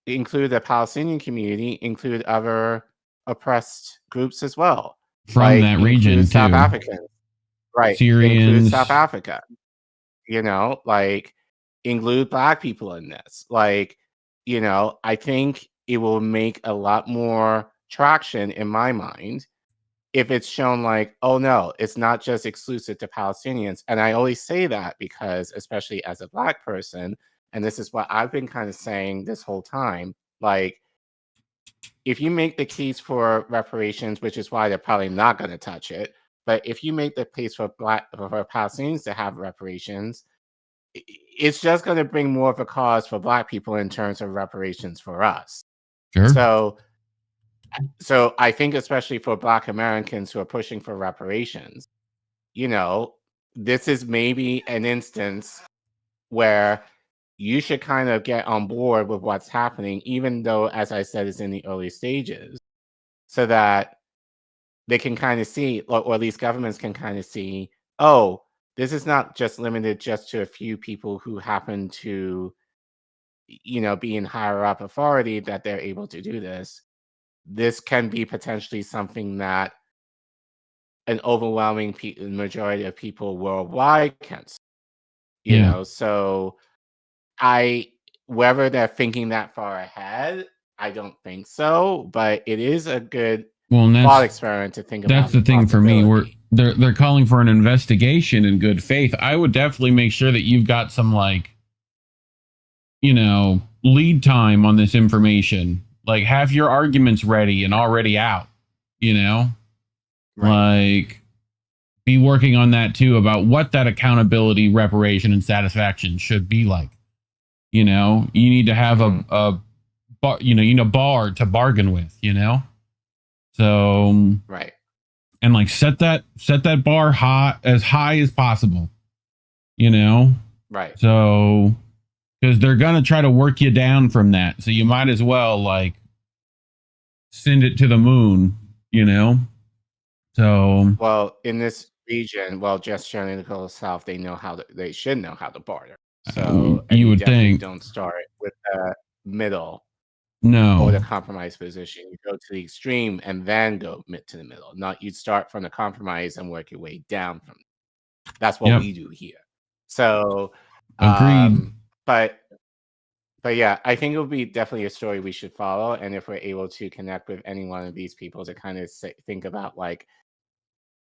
Speaker 8: include the Palestinian community, include other oppressed groups as well.
Speaker 9: From that region, too.
Speaker 8: South Africans. Right.
Speaker 9: Syrians.
Speaker 8: Include South Africa. Like, include Black people in this. Like, I think it will make a lot more traction in my mind if it's shown like, oh no, it's not just exclusive to Palestinians. And I always say that because, especially as a Black person, and this is what I've been kind of saying this whole time, like, if you make the case for reparations, which is why they're probably not going to touch it, but if you make the case for Palestinians to have reparations, it's just going to bring more of a cause for Black people in terms of reparations for us.
Speaker 9: Sure.
Speaker 8: So I think especially for Black Americans who are pushing for reparations, this is maybe an instance where you should kind of get on board with what's happening, even though, as I said, it's in the early stages, so that they can kind of see, or at least governments can kind of see, oh, this is not just limited just to a few people who happen to, be in higher up authority, that they're able to do this. This can be potentially something that an overwhelming majority of people worldwide can see. You
Speaker 9: Yeah.
Speaker 8: know, so whether they're thinking that far ahead, I don't think so, but it is a good
Speaker 9: Well, and
Speaker 8: thought experiment to think about.
Speaker 9: that's the thing for me. They're calling for an investigation in good faith. I would definitely make sure that you've got some, like, you know, lead time on this information. Like, have your arguments ready and already out, you know? Like, be working on that too, about what that accountability, reparation, and satisfaction should be like. You know, you need to have a bar to bargain with, you know? So,
Speaker 8: Right.
Speaker 9: And like set that bar high as possible, you know?
Speaker 8: Right.
Speaker 9: So, because they're gonna try to work you down from that, so you might as well like send it to the moon, you know? So,
Speaker 8: well, in this region, just generally the Gulf South, they should know how to barter. So
Speaker 9: you would
Speaker 8: definitely
Speaker 9: think.
Speaker 8: don't start with the middle
Speaker 9: No.
Speaker 8: or the compromise position. You go to the extreme and then go to the middle. Not you start from the compromise and work your way down from. That's what we do here. So,
Speaker 9: agreed.
Speaker 8: But yeah, I think it would be definitely a story we should follow. And if we're able to connect with any one of these people to kind of think about like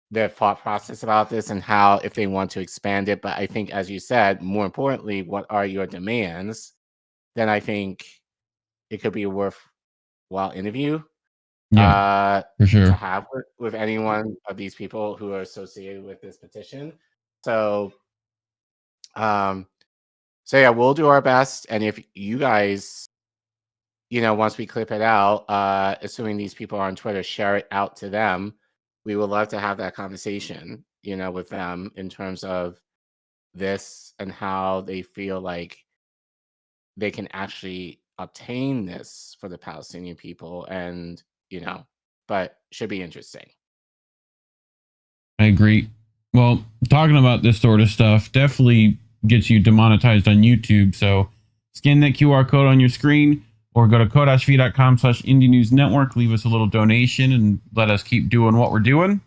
Speaker 8: their thought process about this and how, if they want to expand it. But I think, as you said, more importantly, what are your demands? Then I think it could be a worthwhile interview.
Speaker 9: Yeah, for sure.
Speaker 8: To have with any one of these people who are associated with this petition. So, yeah, we'll do our best. And if you guys, you know, once we clip it out, assuming these people are on Twitter, share it out to them. We would love to have that conversation, you know, with them in terms of this and how they feel like they can actually obtain this for the Palestinian people. And, you know, but should be interesting.
Speaker 9: I agree. Well, talking about this sort of stuff definitely gets you demonetized on YouTube. So scan that QR code on your screen or go to ko-fi.com/Indie News Network. Leave us a little donation and let us keep doing what we're doing.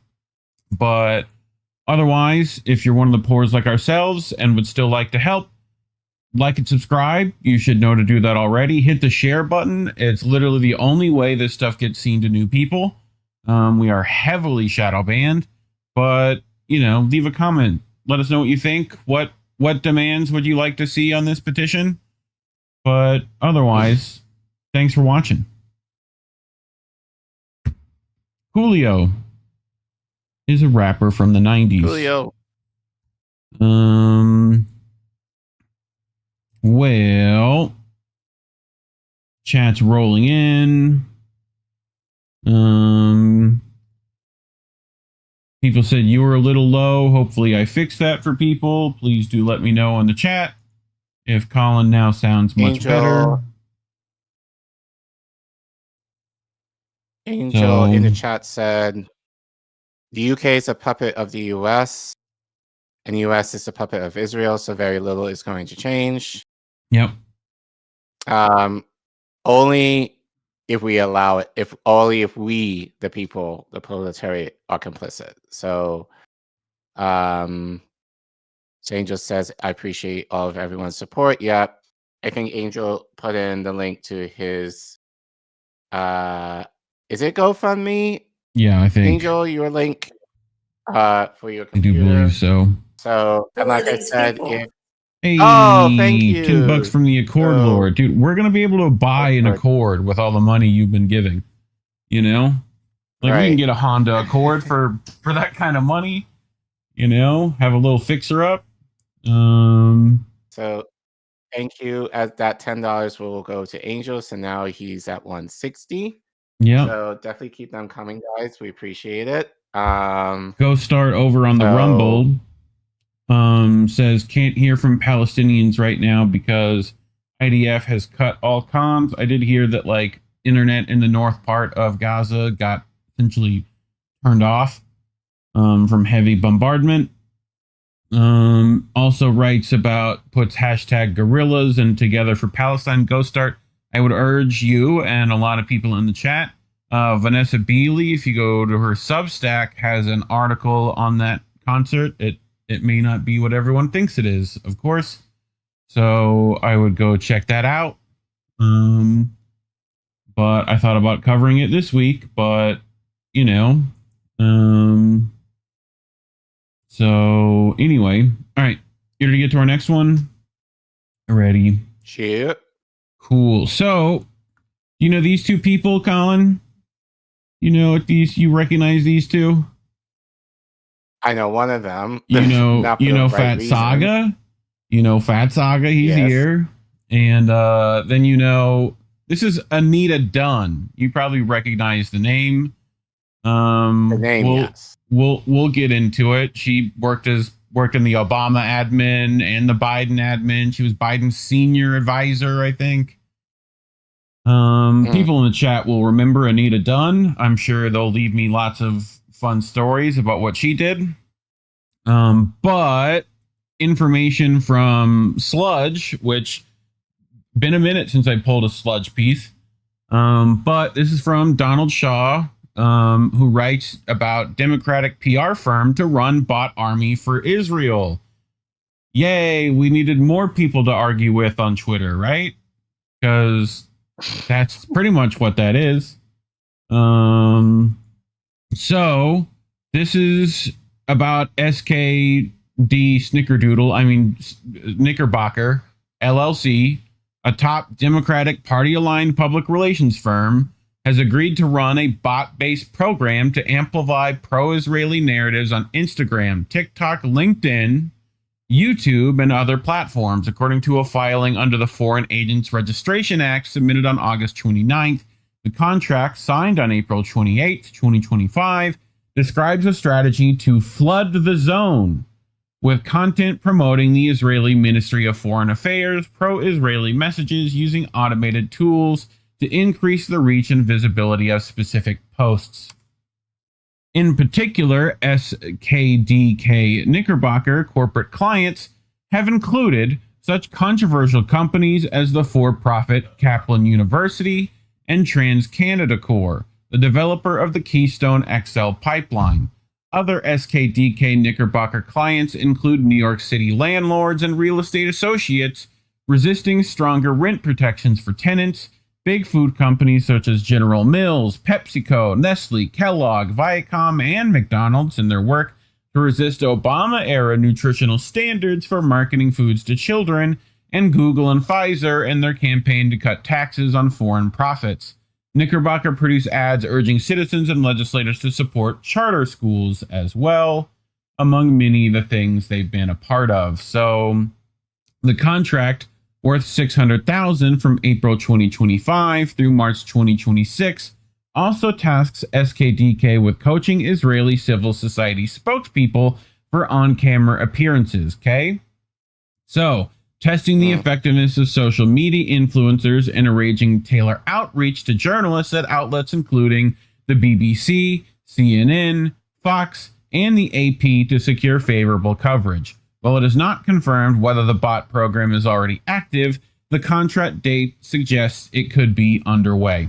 Speaker 9: But otherwise, if you're one of the poors like ourselves and would still like to help, like and subscribe. You should know to do that already. Hit the share button. It's literally the only way this stuff gets seen to new people. We are heavily shadow banned, but, you know, leave a comment. Let us know what you think. What demands would you like to see on this petition? But otherwise, thanks for watching. Julio is a rapper from the 90s.
Speaker 8: Julio.
Speaker 9: Well, chat's rolling in. People said you were a little low. Hopefully I fixed that for people. Please do let me know on the chat if Collin now sounds much better.
Speaker 8: Angel in the chat said, the UK is a puppet of the US, and the US is a puppet of Israel, so very little is going to change.
Speaker 9: Yep.
Speaker 8: Only if we allow it, if we, the people, the proletariat, are complicit. So, Angel says, I appreciate all of everyone's support. Yep. I think Angel put in the link to his, is it GoFundMe?
Speaker 9: Yeah, I think.
Speaker 8: Angel, your link for your computer.
Speaker 9: I do believe so.
Speaker 8: So, and like I said,
Speaker 9: Hey,
Speaker 8: thank you.
Speaker 9: $10 from the Accord Lord. Dude, we're going to be able to buy an Accord with all the money you've been giving. You know? Like, we can get a Honda Accord for that kind of money. You know? Have a little fixer-up.
Speaker 8: So, thank you. As that $10 will go to Angel, so now he's at 160.
Speaker 9: Yeah.
Speaker 8: So, definitely keep them coming, guys. We appreciate it.
Speaker 9: Go start over on the Rumble. Says can't hear from Palestinians right now because IDF has cut all comms. I did hear that like internet in the north part of Gaza got essentially turned off from heavy bombardment. Also writes about, puts hashtag guerrillas and Together for Palestine. Go start. I would urge you and a lot of people in the chat. Vanessa Beeley, if you go to her Substack, has an article on that concert. it may not be what everyone thinks it is, of course. So I would go check that out. But I thought about covering it this week, but you know, so anyway, all right, you ready to get to our next one? Ready?
Speaker 8: Shit.
Speaker 9: Cool. So, you know these two people, Collin? You recognize these two?
Speaker 8: I know one of them.
Speaker 9: You know
Speaker 8: right
Speaker 9: Fat
Speaker 8: reason.
Speaker 9: Saga? You know Fat Saga, he's
Speaker 8: Yes.
Speaker 9: here. And then this is Anita Dunn. You probably recognize the name.
Speaker 8: The name, yes.
Speaker 9: We'll get into it. She worked in the Obama admin and the Biden admin. She was Biden's senior advisor, I think. People in the chat will remember Anita Dunn. I'm sure they'll leave me lots of fun stories about what she did. But information from Sludge, which been a minute since I pulled a Sludge piece. But this is from Donald Shaw, who writes about Democratic PR firm to run bot army for Israel. Yay, we needed more people to argue with on Twitter, right? Because that's pretty much what that is. So this is about SKD Knickerbocker LLC, a top Democratic Party-aligned public relations firm, has agreed to run a bot-based program to amplify pro-Israeli narratives on Instagram, TikTok, LinkedIn, YouTube, and other platforms, according to a filing under the Foreign Agents Registration Act submitted on August 29th. The contract, signed on April 28th, 2025, describes a strategy to flood the zone with content promoting the Israeli Ministry of Foreign Affairs, pro-Israeli messages using automated tools to increase the reach and visibility of specific posts. In particular, SKDK Knickerbocker corporate clients have included such controversial companies as the for-profit Kaplan University and TransCanada Corp, the developer of the Keystone XL pipeline. Other SKDK Knickerbocker clients include New York City landlords and real estate associates resisting stronger rent protections for tenants, big food companies such as General Mills, PepsiCo, Nestle, Kellogg, Viacom, and McDonald's in their work to resist Obama-era nutritional standards for marketing foods to children, and Google and Pfizer in their campaign to cut taxes on foreign profits. Knickerbocker produced ads urging citizens and legislators to support charter schools as well, among many of the things they've been a part of. So the contract, worth $600,000 from April 2025 through March 2026, also tasks SKDK with coaching Israeli civil society spokespeople for on-camera appearances, okay? So, testing the effectiveness of social media influencers and arranging tailored outreach to journalists at outlets including the BBC, CNN, Fox, and the AP to secure favorable coverage. While it is not confirmed whether the bot program is already active, the contract date suggests it could be underway.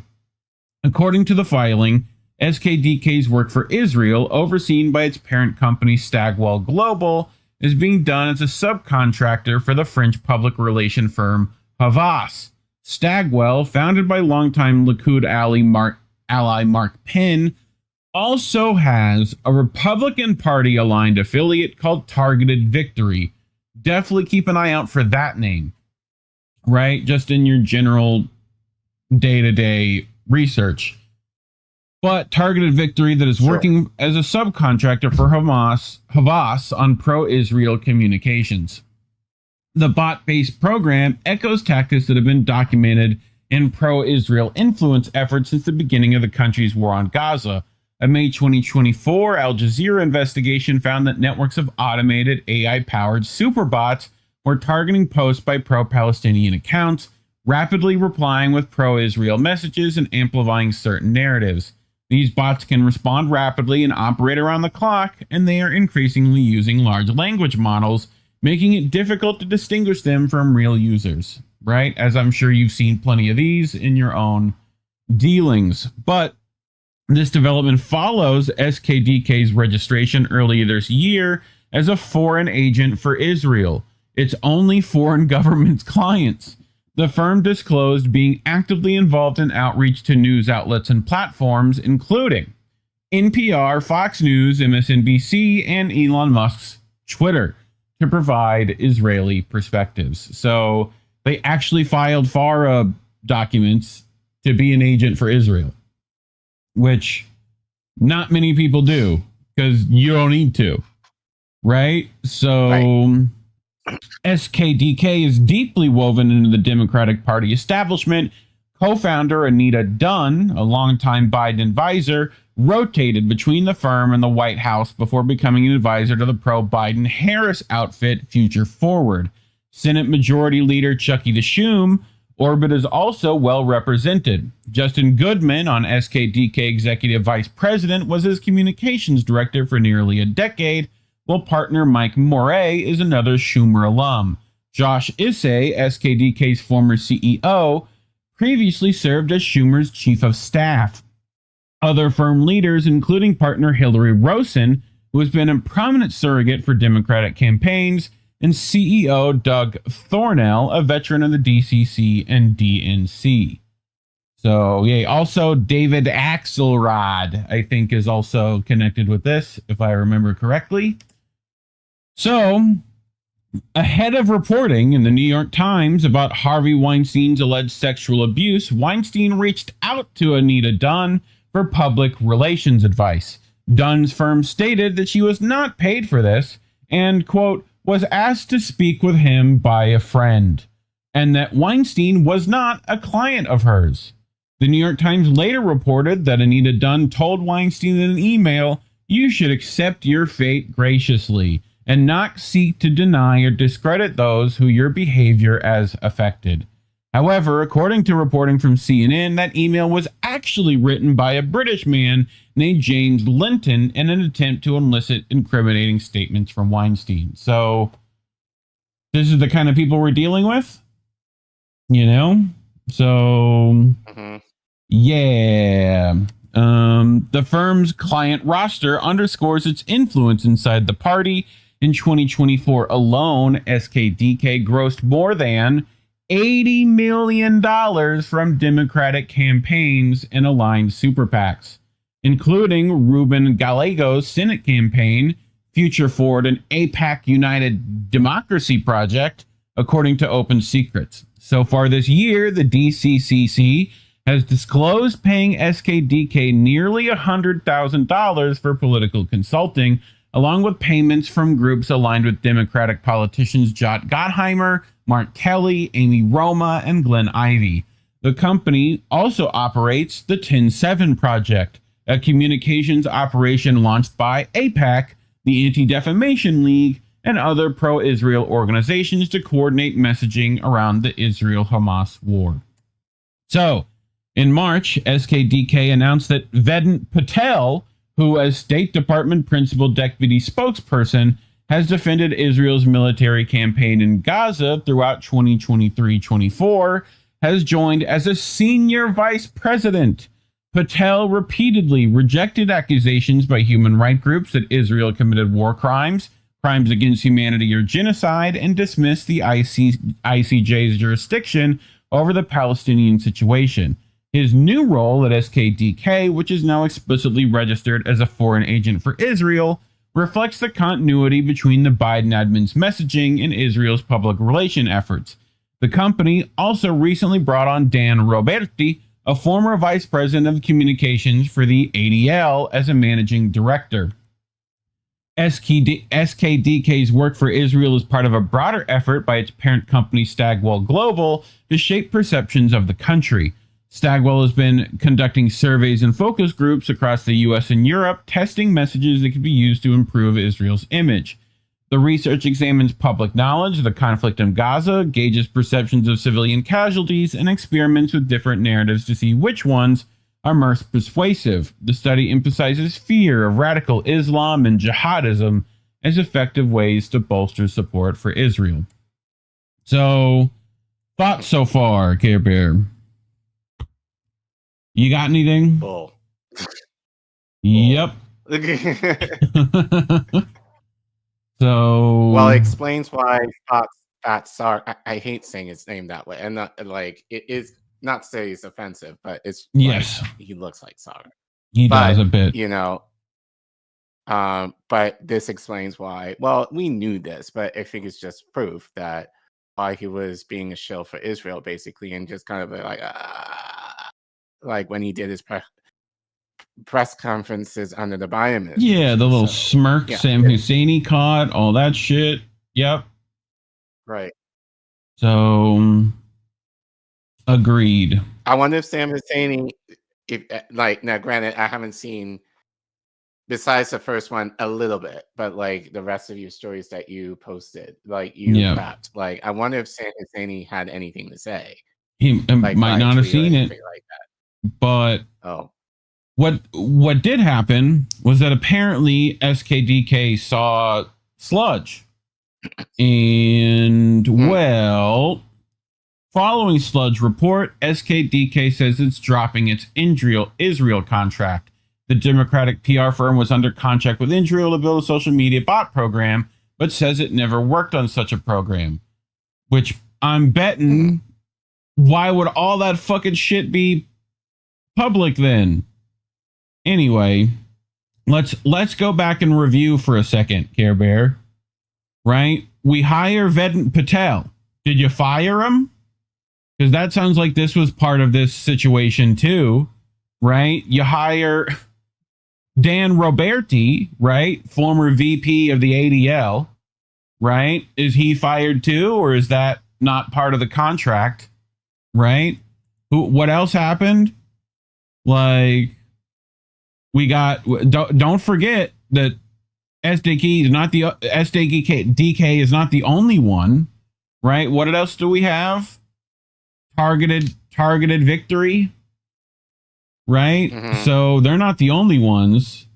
Speaker 9: According to the filing, SKDK's work for Israel, overseen by its parent company Stagwell Global, is being done as a subcontractor for the French public relation firm Havas. Stagwell, founded by longtime Likud ally Mark Penn, also has a Republican Party-aligned affiliate called Targeted Victory. Definitely keep an eye out for that name, right? Just in your general day-to-day research. But Targeted Victory that is working as a subcontractor for Havas on pro-Israel communications. The bot-based program echoes tactics that have been documented in pro-Israel influence efforts since the beginning of the country's war on Gaza. A May 2024 Al Jazeera investigation found that networks of automated AI-powered superbots were targeting posts by pro-Palestinian accounts, rapidly replying with pro-Israel messages and amplifying certain narratives. These bots can respond rapidly and operate around the clock, and they are increasingly using large language models, making it difficult to distinguish them from real users, right? As I'm sure you've seen plenty of these in your own dealings. But this development follows SKDK's registration earlier this year as a foreign agent for Israel. Its only foreign government's clients. The firm disclosed being actively involved in outreach to news outlets and platforms, including NPR, Fox News, MSNBC, and Elon Musk's Twitter, to provide Israeli perspectives. So they actually filed FARA documents to be an agent for Israel, which not many people do because you don't need to, right? So SKDK is deeply woven into the Democratic Party establishment. Co-founder Anita Dunn, a longtime Biden advisor, rotated between the firm and the White House before becoming an advisor to the pro-Biden Harris outfit Future Forward. Senate Majority Leader Chucky DeShume orbit is also well represented. Justin Goodman, on SKDK Executive Vice President, was his communications director for nearly a decade, while partner Mike Moret is another Schumer alum. Josh Issei, SKDK's former CEO, previously served as Schumer's chief of staff. Other firm leaders, including partner Hillary Rosen, who has been a prominent surrogate for Democratic campaigns, and CEO Doug Thornell, a veteran of the DCC and DNC. So, yeah, also David Axelrod, I think, is also connected with this, if I remember correctly. So, ahead of reporting in the New York Times about Harvey Weinstein's alleged sexual abuse, Weinstein reached out to Anita Dunn for public relations advice. Dunn's firm stated that she was not paid for this and, quote, was asked to speak with him by a friend, and that Weinstein was not a client of hers. The New York Times later reported that Anita Dunn told Weinstein in an email, "You should accept your fate graciously and not seek to deny or discredit those who your behavior has affected." However, according to reporting from CNN, that email was actually written by a British man named James Linton in an attempt to elicit incriminating statements from Weinstein. So, this is the kind of people we're dealing with, you know? So, yeah. The firm's client roster underscores its influence inside the party. In 2024 alone, SKDK grossed more than $80 million from Democratic campaigns and aligned super PACs, including Ruben Gallego's Senate campaign, Future Forward, and AIPAC United Democracy Project, according to Open Secrets. So far this year, the DCCC has disclosed paying SKDK nearly $100,000 for political consulting, along with payments from groups aligned with Democratic politicians Jot Gottheimer, Mark Kelly, Amy Roma, and Glenn Ivey. The company also operates the 10-7 Project, a communications operation launched by AIPAC, the Anti-Defamation League, and other pro-Israel organizations to coordinate messaging around the Israel-Hamas war. So, in March, SKDK announced that Vedant Patel, who as State Department Principal Deputy Spokesperson, has defended Israel's military campaign in Gaza throughout 2023-24, has joined as a senior vice president. Patel repeatedly rejected accusations by human rights groups that Israel committed war crimes, crimes against humanity, or genocide, and dismissed the ICJ's jurisdiction over the Palestinian situation. His new role at SKDK, which is now explicitly registered as a foreign agent for Israel, reflects the continuity between the Biden admin's messaging and Israel's public relation efforts. The company also recently brought on Dan Roberti, a former vice president of communications for the ADL, as a managing director. SKDK's work for Israel is part of a broader effort by its parent company Stagwell Global to shape perceptions of the country. Stagwell has been conducting surveys and focus groups across the US and Europe, testing messages that could be used to improve Israel's image. The research examines public knowledge of the conflict in Gaza, gauges perceptions of civilian casualties, and experiments with different narratives to see which ones are most persuasive. The study emphasizes fear of radical Islam and jihadism as effective ways to bolster support for Israel. So, thoughts so far, Care Bear? You got anything?
Speaker 8: Bull.
Speaker 9: Yep. So
Speaker 8: Well, it explains why Fat Sark. I hate saying his name that way, and like it is not to say he's offensive, but it's
Speaker 9: yes,
Speaker 8: like, he looks like Sark.
Speaker 9: he does
Speaker 8: But
Speaker 9: a bit.
Speaker 8: But this explains why. Well, we knew this, but I think it's just proof that why he was being a shill for Israel, basically, and just kind of like when he did his press conferences under the Biden administration.
Speaker 9: Yeah, the little smirk Sam Husseini caught, all that shit. Yep.
Speaker 8: Right.
Speaker 9: So, agreed.
Speaker 8: I wonder if Sam Husseini, now granted, I haven't seen, besides the first one, a little bit, but like the rest of your stories that you posted, like you prepped, like I wonder if Sam Husseini had anything to say.
Speaker 9: He might not have seen it,
Speaker 8: like that.
Speaker 9: But what did happen was that apparently SKDK saw sludge, and well, following sludge report, SKDK says it's dropping its Israel contract. The Democratic PR firm was under contract with Israel to build a social media bot program, but says it never worked on such a program. Which I'm betting, why would all that fucking shit be public then? Anyway, let's go back and review for a second, Care Bear. Right? We hire Vedant Patel. Did you fire him? Because that sounds like this was part of this situation too, right? You hire Dan Roberti, right? Former VP of the ADL, right? Is he fired too, or is that not part of the contract, right? What else happened? Like, we got, don't forget that SDK is not the only one, right? What else do we have? Targeted victory, right? So they're not the only ones.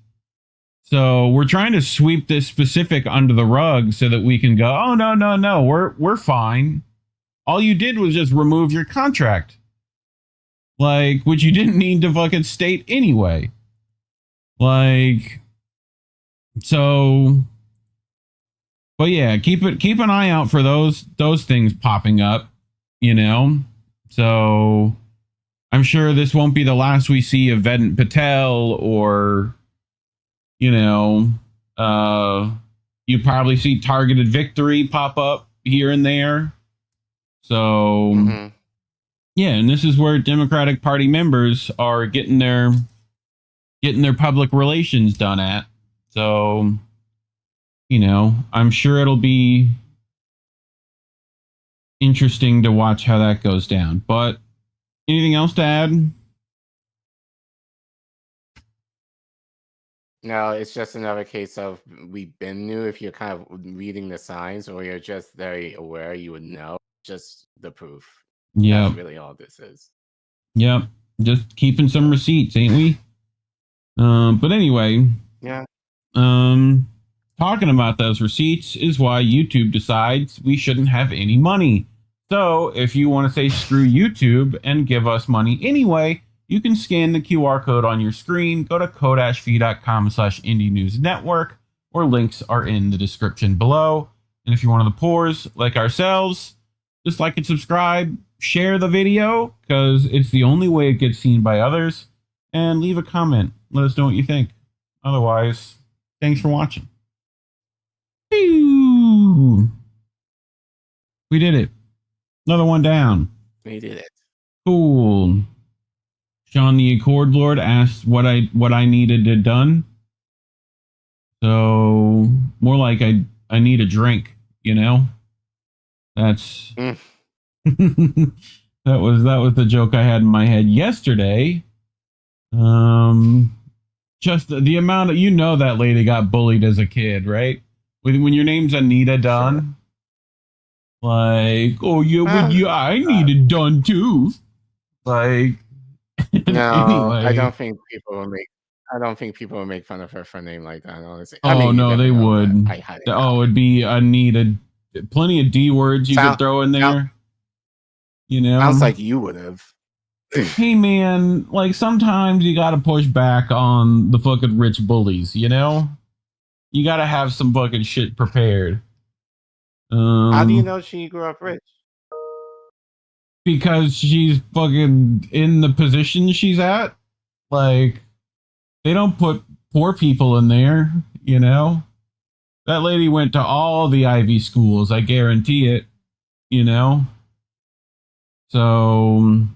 Speaker 9: So we're trying to sweep this specific under the rug so that we can go, oh no, we're fine. All you did was just remove your contract, like, which you didn't need to fucking state anyway. Like, so, but yeah, keep an eye out for those things popping up, you know. So I'm sure this won't be the last we see of Vedant Patel, or, you know, you probably see targeted victory pop up here and there. So yeah, and this is where Democratic Party members are getting their public relations done at. So, you know, I'm sure it'll be interesting to watch how that goes down. But anything else to add?
Speaker 8: No, it's just another case of we've been new. If you're kind of reading the signs, or you're just very aware, you would know. Just the proof.
Speaker 9: Yeah,
Speaker 8: that's really all this is.
Speaker 9: Yep, just keeping some receipts, ain't we? But anyway,
Speaker 8: yeah.
Speaker 9: Talking about those receipts is why YouTube decides we shouldn't have any money. So if you want to say screw YouTube and give us money anyway, you can scan the QR code on your screen, go to ko-fi.com/Indie News Network, or links are in the description below. And if you're one of the poors like ourselves, just like and subscribe, share the video, because it's the only way it gets seen by others, and leave a comment. Let us know what you think. Otherwise, thanks for watching. Woo! We did it. Another one down.
Speaker 8: We did it.
Speaker 9: Cool. Sean the Accord Lord asked what I needed it done. So more like I need a drink, you know? That's that was the joke I had in my head yesterday. Just the amount of, you know, that lady got bullied as a kid, right? When your name's Anita Dunn, like, oh yeah, I need it done too. Like,
Speaker 8: no,
Speaker 9: anyway.
Speaker 8: I don't think people will make fun of her for a name like that. Honestly,
Speaker 9: oh no, they would. It'd be Anita. Plenty of D words you could throw in there. You know,
Speaker 8: sounds like you would have.
Speaker 9: Hey man, like sometimes you got to push back on the fucking rich bullies, you know? You got to have some fucking shit prepared.
Speaker 8: How do you know she grew up rich?
Speaker 9: Because she's fucking in the position she's at. Like, they don't put poor people in there, you know? That lady went to all the Ivy schools, I guarantee it, you know? So,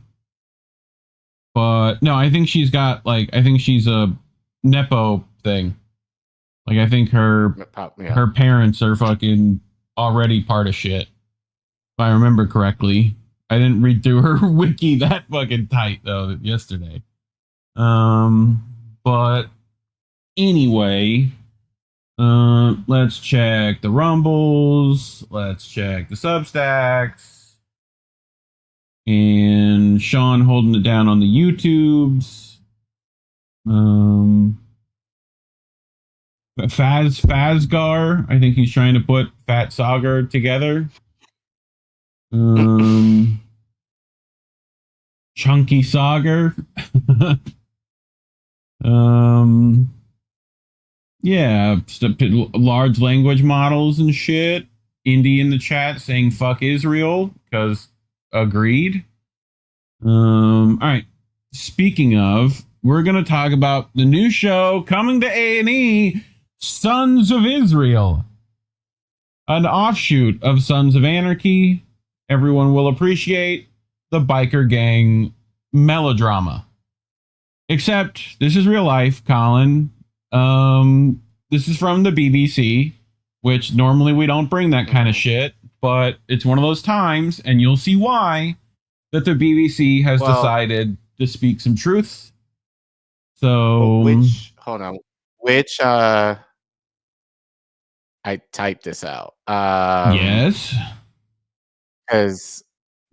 Speaker 9: but no, I think she's got, like, I think she's a Nepo thing. Like, I think her parents are fucking already part of shit. If I remember correctly. I didn't read through her wiki that fucking tight, though, yesterday. But anyway, let's check the Rumbles. Let's check the Substacks. And Sean holding it down on the YouTubes. Fazgar, I think he's trying to put Fat Sagar together. Chunky Sagar. Yeah, large language models and shit. Indy in the chat saying fuck Israel, because agreed. All right. Speaking of, we're going to talk about the new show coming to A&E, Sons of Israel. An offshoot of Sons of Anarchy. Everyone will appreciate the biker gang melodrama. Except this is real life, Colin. This is from the BBC, which normally we don't bring that kind of shit, but it's one of those times, and you'll see why, that the BBC has decided to speak some truth. So,
Speaker 8: I typed this out.
Speaker 9: Yes.
Speaker 8: Because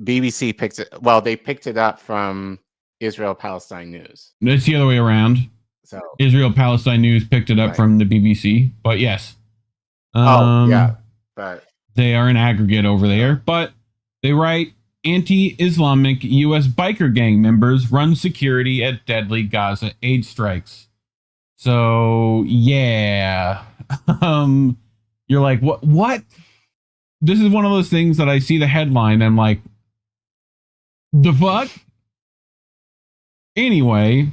Speaker 8: BBC picked it. Well, they picked it up from Israel-Palestine News.
Speaker 9: It's the other way around.
Speaker 8: So
Speaker 9: Israel-Palestine News picked it up from the BBC. But yes.
Speaker 8: But
Speaker 9: they are an aggregate over there. But they write, anti-Islamic U.S. biker gang members run security at deadly Gaza aid strikes. So, yeah. You're like, what? This is one of those things that I see the headline and I'm like, the fuck? Anyway,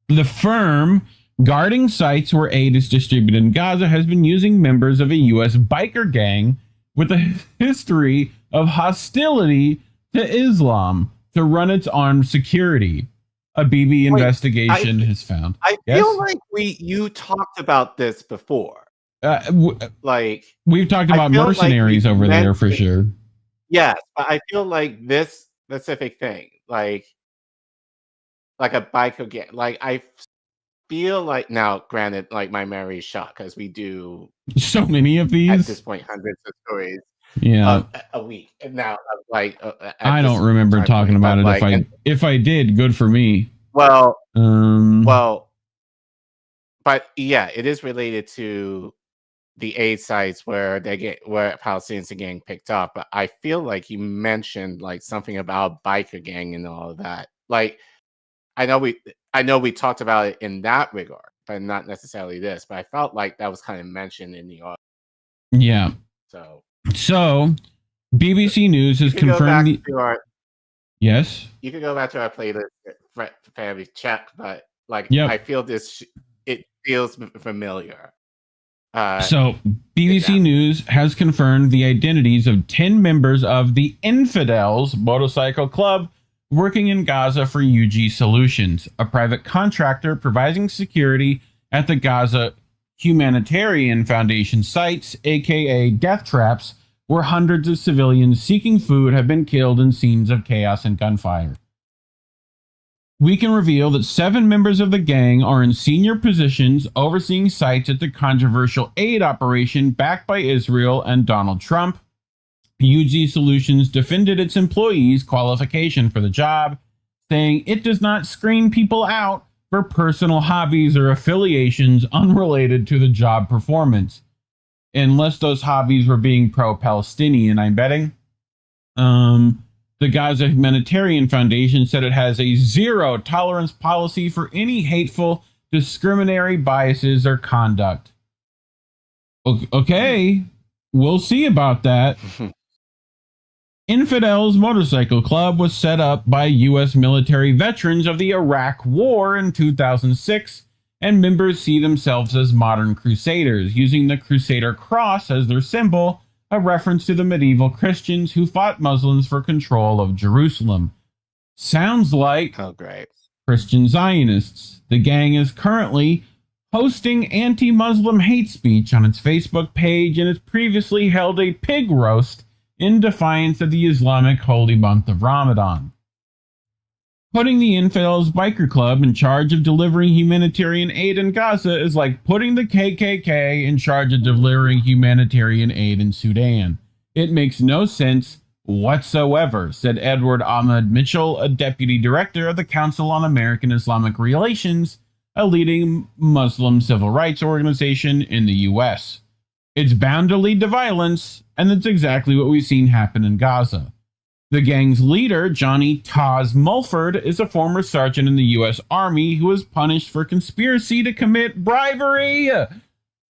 Speaker 9: the firm guarding sites where aid is distributed in Gaza has been using members of a U.S. biker gang with a history of hostility to Islam to run its armed security. A BB investigation has found.
Speaker 8: I feel like you talked about this before.
Speaker 9: We've talked about mercenaries over there for sure.
Speaker 8: Yes, but I feel like this specific thing, like a biker gang, like I feel like, now granted, like my memory is shot because we do
Speaker 9: so many of these
Speaker 8: at this point, hundreds of stories a week. And now,
Speaker 9: I don't remember talking about it. If I did, good for me.
Speaker 8: Well, but yeah, it is related to the aid sites where Palestinians are getting picked up. But I feel like you mentioned like something about biker gang and all of that. Like, I know we talked about it in that regard, but not necessarily this. But I felt like that was kind of mentioned in the article.
Speaker 9: Yeah. So BBC News has confirmed. Yes.
Speaker 8: You could go back to our playlist for family check, but I feel it feels familiar.
Speaker 9: So BBC News has confirmed the identities of 10 members of the Infidels Motorcycle Club working in Gaza for UG Solutions, a private contractor providing security at the Gaza Humanitarian Foundation sites, aka death traps, where hundreds of civilians seeking food have been killed in scenes of chaos and gunfire. We can reveal that 7 members of the gang are in senior positions overseeing sites at the controversial aid operation backed by Israel and Donald Trump. UG Solutions defended its employees' qualification for the job, saying it does not screen people out for personal hobbies or affiliations unrelated to the job performance. Unless those hobbies were being pro-Palestinian, I'm betting. The Gaza Humanitarian Foundation said it has a zero tolerance policy for any hateful, discriminatory biases or conduct. Okay, we'll see about that. Infidels Motorcycle Club was set up by U.S. military veterans of the Iraq War in 2006, and members see themselves as modern crusaders, using the Crusader cross as their symbol, a reference to the medieval Christians who fought Muslims for control of Jerusalem. Sounds like
Speaker 8: great.
Speaker 9: Christian Zionists. The gang is currently hosting anti-Muslim hate speech on its Facebook page and has previously held a pig roast in defiance of the Islamic holy month of Ramadan. Putting the Infidels Biker Club in charge of delivering humanitarian aid in Gaza is like putting the KKK in charge of delivering humanitarian aid in Sudan. It makes no sense whatsoever, said Edward Ahmed Mitchell, a deputy director of the Council on American Islamic Relations, a leading Muslim civil rights organization in the U.S. It's bound to lead to violence, and that's exactly what we've seen happen in Gaza. The gang's leader, Johnny Taz Mulford, is a former sergeant in the U.S. Army who was punished for conspiracy to commit bribery,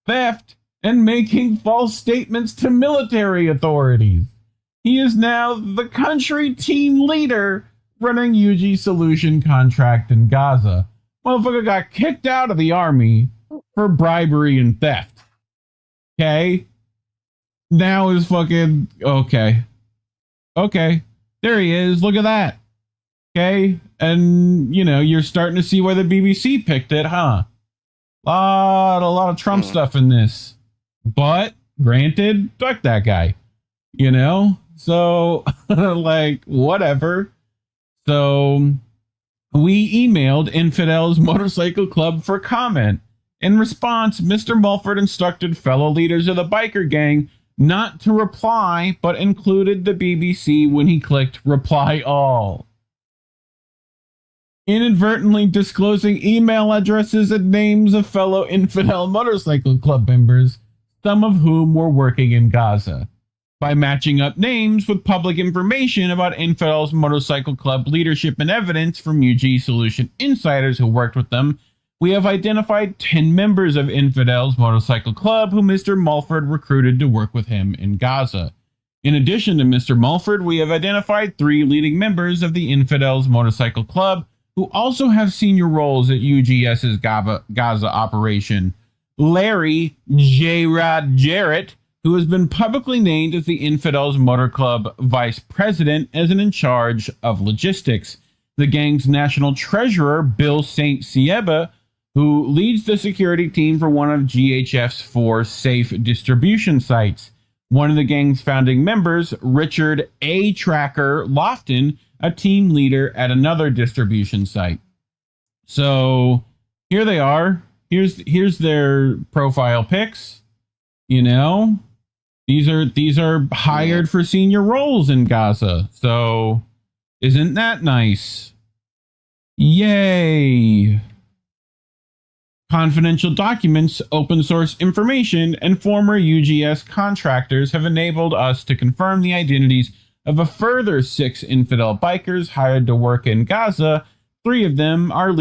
Speaker 9: theft, and making false statements to military authorities. He is now the country team leader running UG Solution contract in Gaza. Motherfucker got kicked out of the army for bribery and theft. Okay? Now is fucking... Okay. There he is. Look at that. Okay? And, you know, you're starting to see why the BBC picked it, huh? A lot of Trump stuff in this. But, granted, fuck that guy. You know? So, like, whatever. So, we emailed Infidels Motorcycle Club for comment. In response, Mr. Mulford instructed fellow leaders of the biker gang not to reply, but included the BBC when he clicked reply all, inadvertently disclosing email addresses and names of fellow Infidel Motorcycle Club members, some of whom were working in Gaza. By matching up names with public information about Infidels Motorcycle Club leadership and evidence from UG Solution insiders who worked with them, we have identified 10 members of Infidels Motorcycle Club who Mr. Mulford recruited to work with him in Gaza. In addition to Mr. Mulford, we have identified 3 leading members of the Infidels Motorcycle Club who also have senior roles at UGS's Gaza operation. Larry J. Rod Jarrett, who has been publicly named as the Infidels Motor Club vice president as an in charge of logistics. The gang's national treasurer, Bill St. Sieba, who leads the security team for one of GHF's 4 safe distribution sites. One of the gang's founding members, Richard A. Tracker Lofton, a team leader at another distribution site. So here they are. Here's their profile pics. You know, these are hired for senior roles in Gaza. So isn't that nice? Yay! Confidential documents, open source information, and former UGS contractors have enabled us to confirm the identities of a further 6 infidel bikers hired to work in Gaza. 3 of them are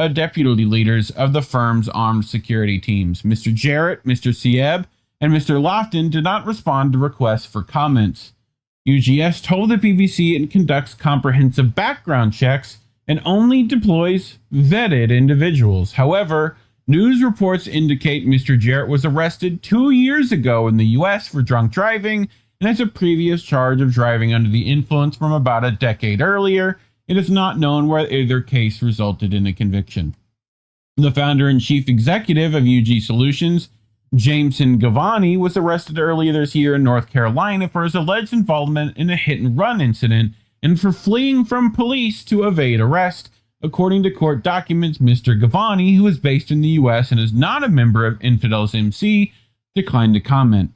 Speaker 9: deputy leaders of the firm's armed security teams. Mr. Jarrett, Mr. Sieb, and Mr. Lofton did not respond to requests for comments. UGS told the BBC it conducts comprehensive background checks and only deploys vetted individuals. However, news reports indicate Mr. Jarrett was arrested 2 years ago in the U.S. for drunk driving and has a previous charge of driving under the influence from about a decade earlier. It is not known whether either case resulted in a conviction. The founder and chief executive of UG Solutions, Jameson Gavani, was arrested earlier this year in North Carolina for his alleged involvement in a hit-and-run incident and for fleeing from police to evade arrest. According to court documents, Mr. Gavani, who is based in the U.S. and is not a member of Infidels MC, declined to comment.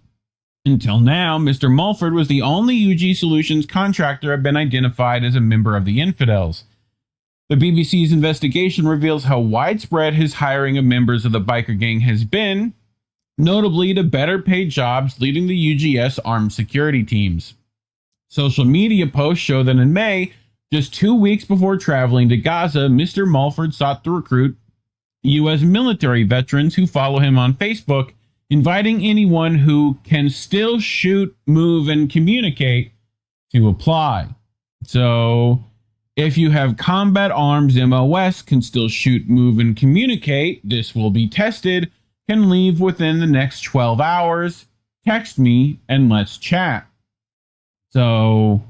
Speaker 9: Until now, Mr. Mulford was the only UG Solutions contractor to have been identified as a member of the Infidels. The BBC's investigation reveals how widespread his hiring of members of the biker gang has been, notably to better paid jobs leading the UGS armed security teams. Social media posts show that in May, just 2 weeks before traveling to Gaza, Mr. Mulford sought to recruit U.S. military veterans who follow him on Facebook inviting anyone who can still shoot, move, and communicate to apply. So if you have combat arms, MOS, can still shoot, move, and communicate, this will be tested, can leave within the next 12 hours, text me, and let's chat. So,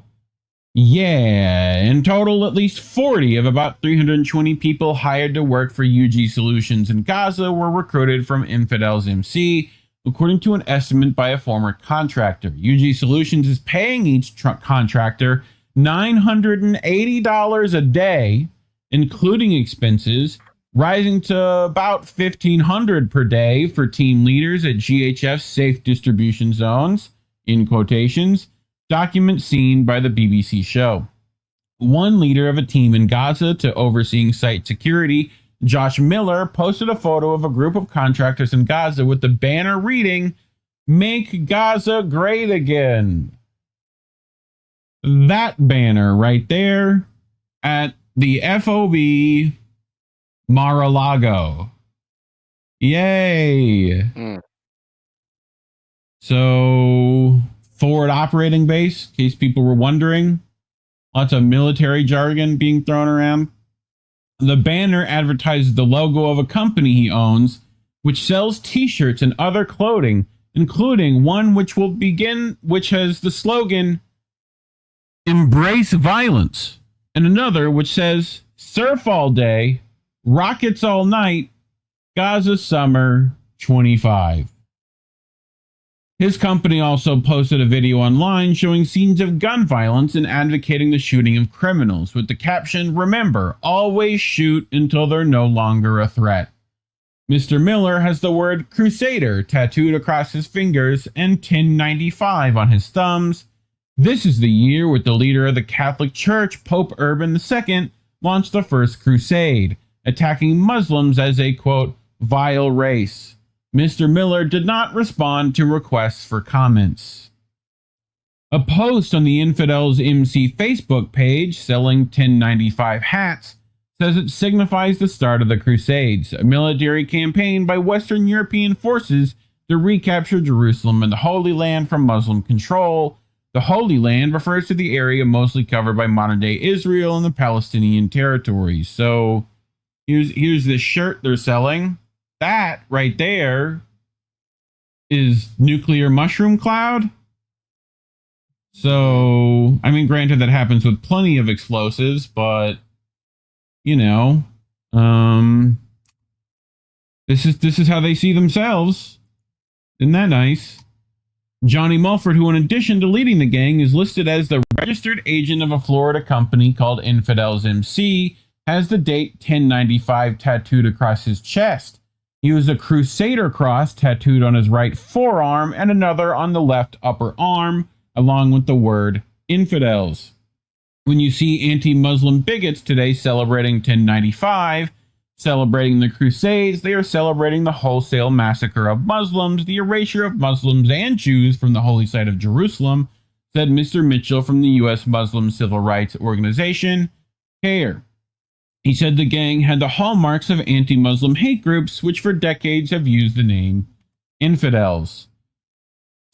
Speaker 9: yeah, in total, at least 40 of about 320 people hired to work for UG Solutions in Gaza were recruited from Infidels MC, according to an estimate by a former contractor. UG Solutions is paying each contractor $980 a day, including expenses, rising to about $1,500 per day for team leaders at GHF's safe distribution zones, in quotations, document seen by the BBC show. One leader of a team in Gaza to overseeing site security, Josh Miller, posted a photo of a group of contractors in Gaza with the banner reading, "Make Gaza Great Again." That banner right there at the FOB Mar-a-Lago. Yay. So, forward operating base, in case people were wondering. Lots of military jargon being thrown around. The banner advertises the logo of a company he owns, which sells t-shirts and other clothing, including one which has the slogan, "Embrace Violence," and another which says, "Surf all day, rockets all night, Gaza Summer 25. His company also posted a video online showing scenes of gun violence and advocating the shooting of criminals with the caption, "Remember, always shoot until they're no longer a threat." Mr. Miller has the word Crusader tattooed across his fingers and 1095 on his thumbs. This is the year with the leader of the Catholic Church, Pope Urban II, launched the first crusade, attacking Muslims as a, quote, "vile race." Mr. Miller did not respond to requests for comments. A post on the Infidels MC Facebook page selling 1095 hats says it signifies the start of the Crusades, a military campaign by Western European forces to recapture Jerusalem and the Holy Land from Muslim control. The Holy Land refers to the area mostly covered by modern-day Israel and the Palestinian territories. So here's this shirt they're selling. That right there is nuclear mushroom cloud. So, I mean, granted, that happens with plenty of explosives, but you know, this is how they see themselves. Isn't that nice? Johnny Mulford, who in addition to leading the gang, is listed as the registered agent of a Florida company called Infidels MC, has the date 1095 tattooed across his chest. He has a Crusader cross tattooed on his right forearm and another on the left upper arm, along with the word Infidels. When you see anti-Muslim bigots today celebrating 1095, celebrating the Crusades, they are celebrating the wholesale massacre of Muslims, the erasure of Muslims and Jews from the holy site of Jerusalem, said Mr. Mitchell from the U.S. Muslim Civil Rights Organization, CARE. He said the gang had the hallmarks of anti-Muslim hate groups, which for decades have used the name Infidels.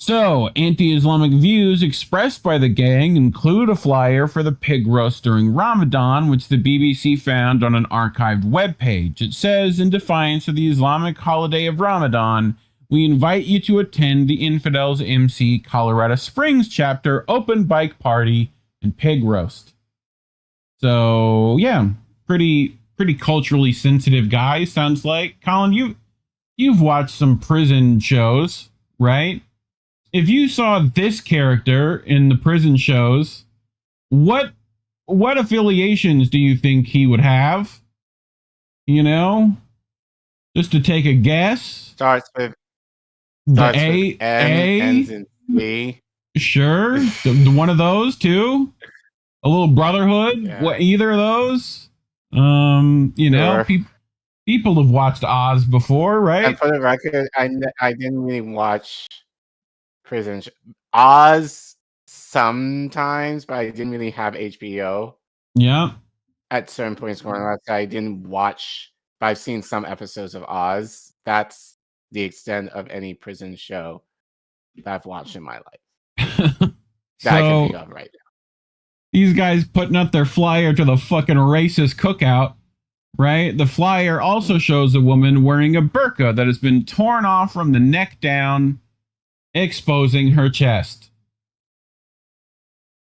Speaker 9: So, anti-Islamic views expressed by the gang include a flyer for the pig roast during Ramadan, which the BBC found on an archived webpage. It says, in defiance of the Islamic holiday of Ramadan, we invite you to attend the Infidels MC Colorado Springs chapter open bike party and pig roast. So, yeah, pretty culturally sensitive guy, sounds like. Collin, you've watched some prison shows, right? If you saw this character in the prison shows, what affiliations do you think he would have? You know? Just to take a guess.
Speaker 8: Starts with
Speaker 9: M,
Speaker 8: ends in C.
Speaker 9: Sure. the one of those too? A little brotherhood?
Speaker 8: Yeah.
Speaker 9: What, either of those? You know,
Speaker 8: Sure.
Speaker 9: people have watched Oz before, right?
Speaker 8: And for the record, I didn't really watch prison Oz sometimes, but I didn't really have HBO.
Speaker 9: Yeah.
Speaker 8: At certain points going on, I didn't watch, but I've seen some episodes of Oz. That's the extent of any prison show that I've watched in my life that I can think of right now.
Speaker 9: These guys putting up their flyer to the fucking racist cookout, right? The flyer also shows a woman wearing a burqa that has been torn off from the neck down, exposing her chest.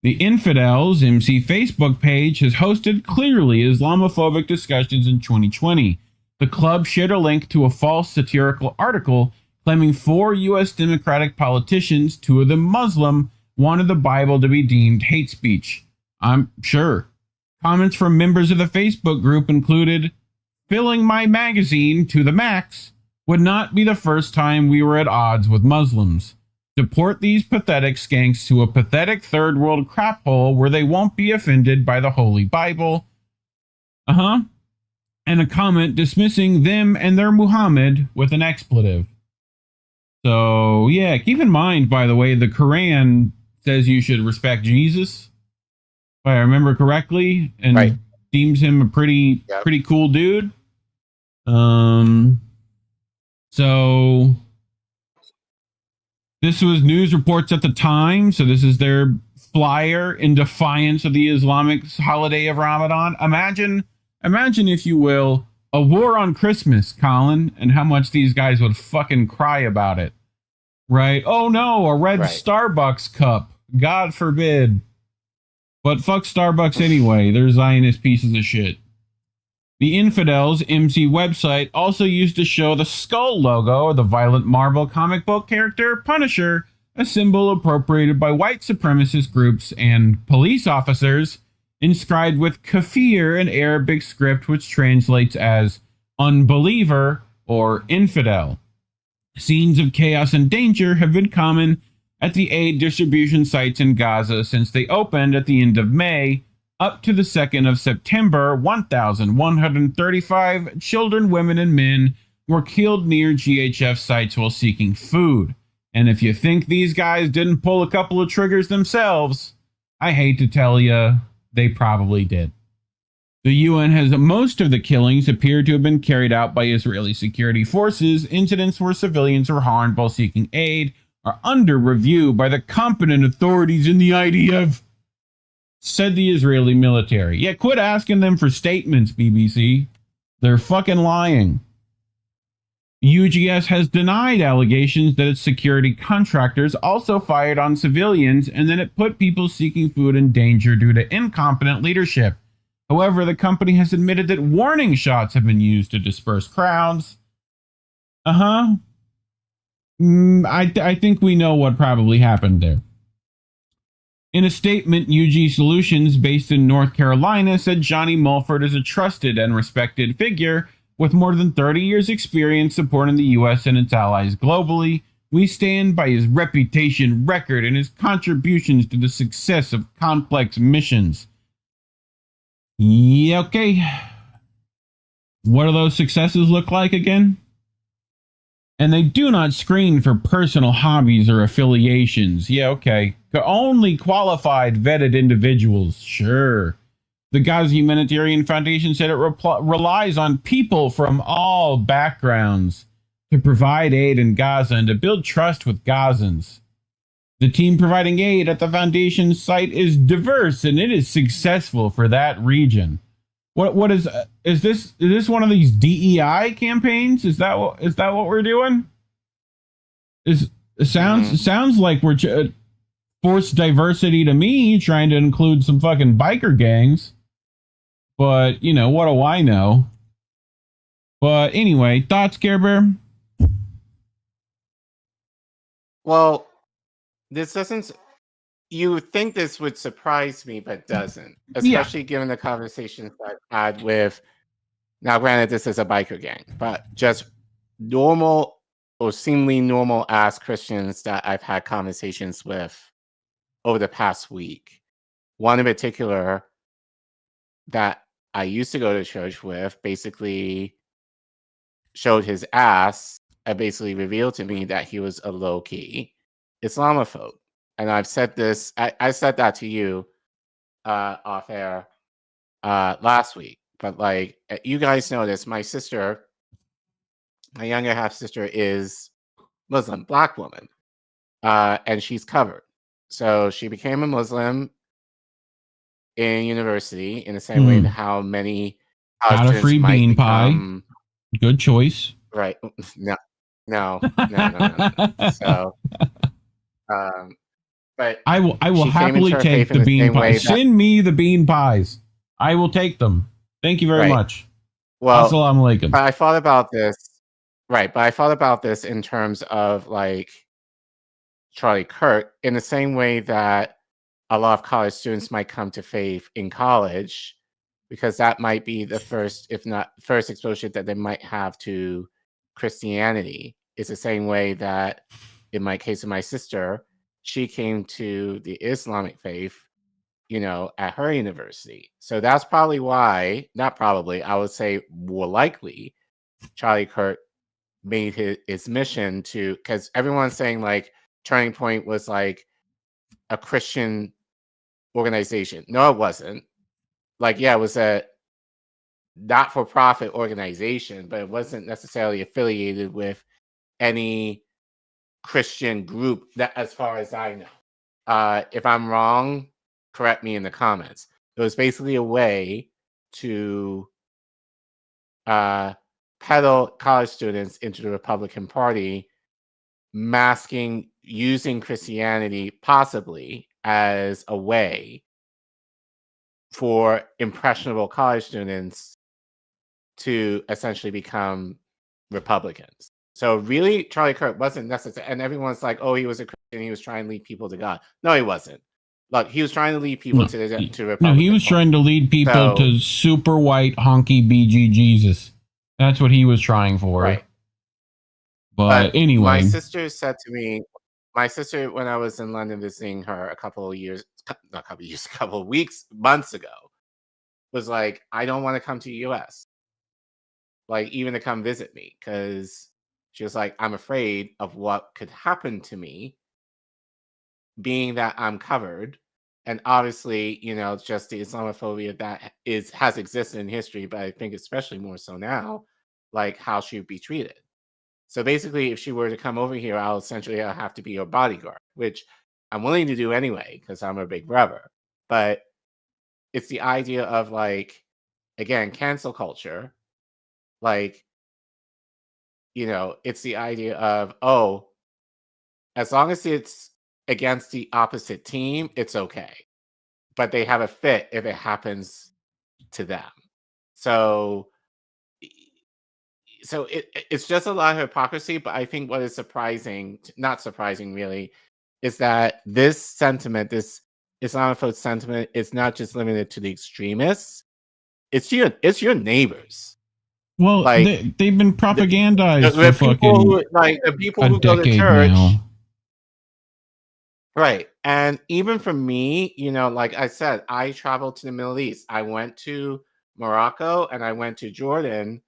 Speaker 9: The Infidels MC Facebook page has hosted clearly Islamophobic discussions in 2020. The club shared a link to a false satirical article claiming 4 U.S. Democratic politicians, 2 of them Muslim, wanted the Bible to be deemed hate speech. I'm sure. Comments from members of the Facebook group included, "Filling my magazine to the max would not be the first time we were at odds with Muslims. Deport these pathetic skanks to a pathetic third world crap hole where they won't be offended by the Holy Bible." And a comment dismissing them and their Muhammad with an expletive. So, yeah, keep in mind, by the way, the Quran says you should respect Jesus, if I remember correctly, and deems him a pretty cool dude. So this was news reports at the time. So this is their flyer in defiance of the Islamic holiday of Ramadan. Imagine, if you will, a war on Christmas, Collin, and how much these guys would fucking cry about it. Right? Oh no, a red Starbucks cup. God forbid. But fuck Starbucks anyway. They're Zionist pieces of shit. The Infidels MC website also used to show the skull logo of the violent Marvel comic book character Punisher, a symbol appropriated by white supremacist groups and police officers, inscribed with kafir, an Arabic script which translates as unbeliever or infidel. Scenes of chaos and danger have been common at the aid distribution sites in Gaza since they opened at the end of May. Up to the 2nd of September, 1,135 children, women, and men were killed near GHF sites while seeking food. And if you think these guys didn't pull a couple of triggers themselves, I hate to tell you, they probably did. The UN has most of the killings appear to have been carried out by Israeli security forces. Incidents where civilians were harmed while seeking aid are under review by the competent authorities in the IDF, said the Israeli military. Yeah, quit asking them for statements, BBC. They're fucking lying. UGS has denied allegations that its security contractors also fired on civilians and that it put people seeking food in danger due to incompetent leadership. However, the company has admitted that warning shots have been used to disperse crowds. I think we know what probably happened there. In a statement, UG Solutions, based in North Carolina, said Johnny Mulford is a trusted and respected figure with more than 30 years' experience supporting the U.S. and its allies globally. We stand by his reputation, record, and his contributions to the success of complex missions. Yeah, okay. What do those successes look like again? And they do not screen for personal hobbies or affiliations. Yeah, okay. Only qualified, vetted individuals. Sure. The Gaza Humanitarian Foundation said it relies on people from all backgrounds to provide aid in Gaza and to build trust with Gazans. The team providing aid at the foundation's site is diverse and it is successful for that region. What is this one of these DEI campaigns? Is that what we're doing? It sounds like we're forced diversity to me, trying to include some fucking biker gangs. But, you know, what do I know? But anyway, thoughts, Care Bear?
Speaker 8: Well, this doesn't... You think this would surprise me, but doesn't. Especially given the conversations I've had with... Now, granted, this is a biker gang, but just normal or seemingly normal-ass Christians that I've had conversations with over the past week. One in particular that I used to go to church with basically showed his ass and basically revealed to me that he was a low-key Islamophobe. And I've said this, I said that to you off air last week. But like, you guys know this, my sister my younger half sister is Muslim, black woman, and she's covered. So she became a Muslim in university in the same way that how many college
Speaker 9: Got a
Speaker 8: students
Speaker 9: free
Speaker 8: might
Speaker 9: bean pie.
Speaker 8: become
Speaker 9: Good choice.
Speaker 8: right. No. So, but
Speaker 9: I will
Speaker 8: she came
Speaker 9: happily
Speaker 8: into her
Speaker 9: take
Speaker 8: faith in
Speaker 9: the
Speaker 8: the
Speaker 9: bean
Speaker 8: same way
Speaker 9: pies.
Speaker 8: that
Speaker 9: Send me the bean pies. I will take them. Thank you very
Speaker 8: right.
Speaker 9: much.
Speaker 8: Well,
Speaker 9: Assalamu alaikum.
Speaker 8: but I thought about this, right? But I thought about this in terms of like Charlie Kirk, in the same way that a lot of college students might come to faith in college, because that might be the first, if not first, exposure that they might have to Christianity. It's the same way that, in my case of my sister, she came to the Islamic faith, at her university. So that's probably why, not probably, I would say more likely, Charlie Kirk made his mission to, because everyone's saying like Turning Point was like a Christian organization. No, it wasn't. Like, yeah, it was a not-for-profit organization, but it wasn't necessarily affiliated with any Christian group, that, as far as I know. If I'm wrong, correct me in the comments. It was basically a way to peddle college students into the Republican Party, using Christianity possibly as a way for impressionable college students to essentially become Republicans. So really, Charlie Kirk wasn't necessary. And everyone's like, "Oh, he was a Christian. He was trying to lead people to God." No, he wasn't. Look, he was trying to lead people to Republican.
Speaker 9: No, he was trying to lead people to super white honky BG Jesus. That's what he was trying for.
Speaker 8: Right.
Speaker 9: But anyway,
Speaker 8: my sister said to me, when I was in London visiting her a couple of months ago, was like, "I don't want to come to the US, like even to come visit me," because she was like, "I'm afraid of what could happen to me, being that I'm covered." And obviously, just the Islamophobia that has existed in history, but I think especially more so now, like how she would be treated. So basically, if she were to come over here, I'll have to be her bodyguard, which I'm willing to do anyway, because I'm her big brother. But it's the idea of, like, again, cancel culture. Like, it's the idea of, oh, as long as it's against the opposite team, it's okay. But they have a fit if it happens to them. So it's just a lot of hypocrisy. But I think what is surprising, not surprising really, is that this sentiment, this Islamophobe sentiment, is not just limited to the extremists. It's your neighbors.
Speaker 9: Well,
Speaker 8: like,
Speaker 9: they've been propagandized
Speaker 8: the
Speaker 9: for
Speaker 8: people
Speaker 9: fucking
Speaker 8: the people who go to church now. Right. And even for me, like I said, I traveled to the Middle East. I went to Morocco and I went to Jordan.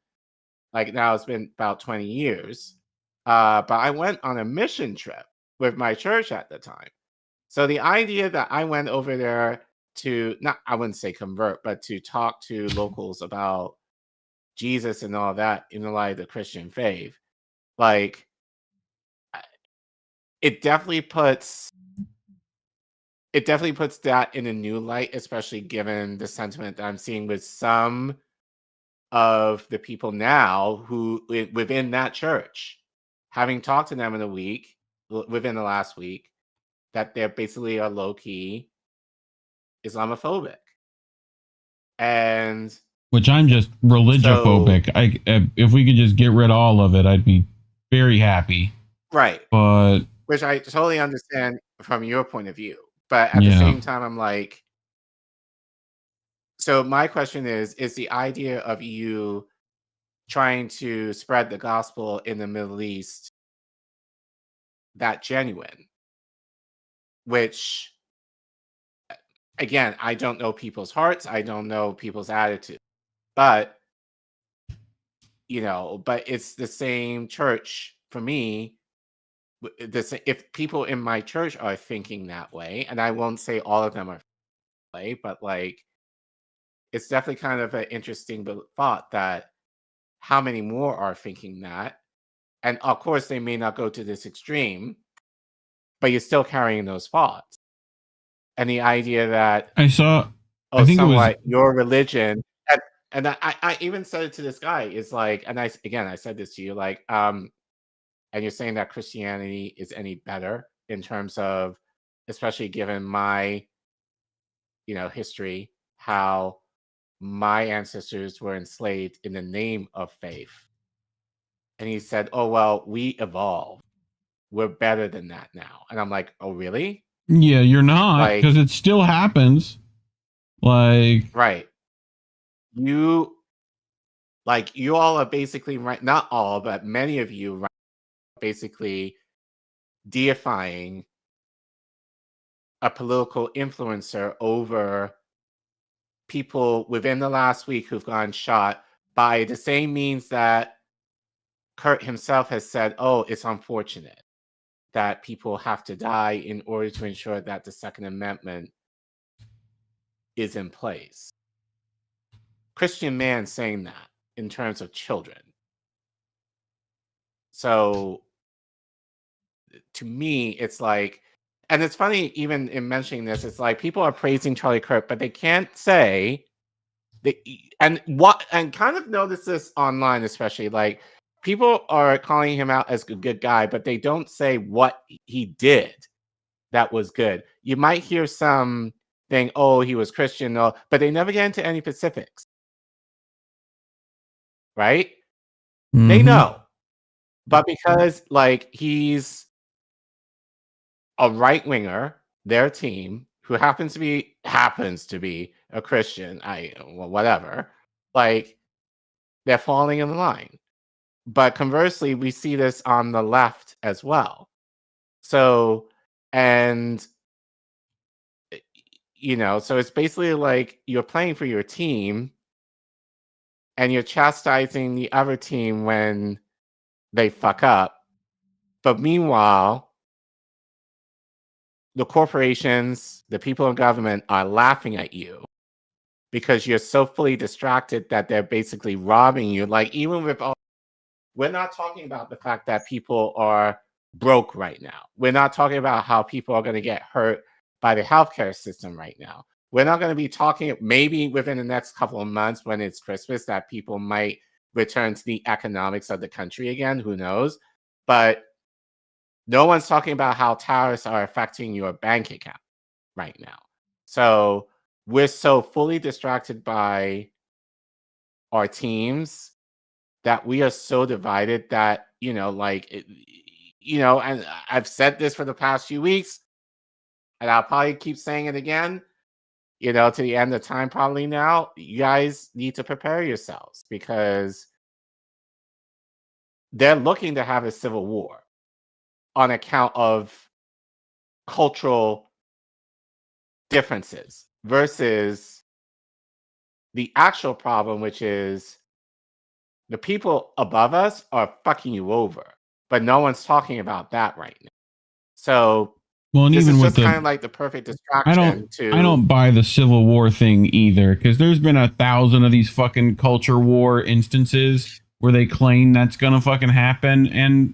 Speaker 8: Like, now it's been about 20 years. But I went on a mission trip with my church at the time. So the idea that I went over there to, I wouldn't say convert, but to talk to locals about Jesus and all that in the light of the Christian faith, like, it definitely puts that in a new light, especially given the sentiment that I'm seeing with some of the people now who within that church, having talked to them within the last week, that they're basically are low-key Islamophobic. And
Speaker 9: which I'm just religiphobic. If we could just get rid of all of it, I'd be very happy.
Speaker 8: Right.
Speaker 9: But
Speaker 8: which I totally understand from your point of view. But at the same time, I'm like, so my question is the idea of you trying to spread the gospel in the Middle East that genuine? Which, again, I don't know people's hearts. I don't know people's attitude. But, but it's the same church for me. If people in my church are thinking that way, and I won't say all of them are that way, but like, it's definitely kind of an interesting thought that how many more are thinking that, And of course, they may not go to this extreme, but you're still carrying those thoughts. And the idea that
Speaker 9: I think
Speaker 8: somewhat
Speaker 9: it was
Speaker 8: your religion, and I even said it to this guy, is like, and I said this to you, like, and you're saying that Christianity is any better in terms of, especially given my, history, how my ancestors were enslaved in the name of faith. And he said, oh, well, we evolved. We're better than that now. And I'm like, oh, really?
Speaker 9: Yeah, you're not, because it still happens. Like,
Speaker 8: right. You all are basically, right, not all, but many of you basically deifying a political influencer over people within the last week who've gone shot by the same means that Kurt himself has said, oh, it's unfortunate that people have to die in order to ensure that the Second Amendment is in place. Christian man saying that in terms of children. So to me, it's like, and it's funny, even in mentioning this, it's like people are praising Charlie Kirk, but they can't say and kind of notice this online, especially, like, people are calling him out as a good guy, but they don't say what he did that was good. You might hear some thing, oh, he was Christian, but they never get into any specifics. Right? Mm-hmm. They know. But because, like, he's a right-winger, their team, who happens to be a Christian, whatever, like, they're falling in line. But conversely, we see this on the left as well. So, and, so it's basically like you're playing for your team and you're chastising the other team when they fuck up. But meanwhile, the corporations, the people in government are laughing at you because you're so fully distracted that they're basically robbing you. Like, even with all, we're not talking about the fact that people are broke right now. We're not talking about how people are going to get hurt by the healthcare system right now. We're not going to be talking, maybe within the next couple of months when it's Christmas, that people might return to the economics of the country again. Who knows? But no one's talking about how tariffs are affecting your bank account right now. So we're so fully distracted by our teams that we are so divided that, and I've said this for the past few weeks, and I'll probably keep saying it again, to the end of time probably now. You guys need to prepare yourselves because they're looking to have a civil war on account of cultural differences versus the actual problem, which is the people above us are fucking you over, but no one's talking about that right now. So, well, and this even is just kind of like the perfect distraction.
Speaker 9: I don't buy the Civil War thing either, because there's been 1,000 of these fucking culture war instances where they claim that's gonna fucking happen, and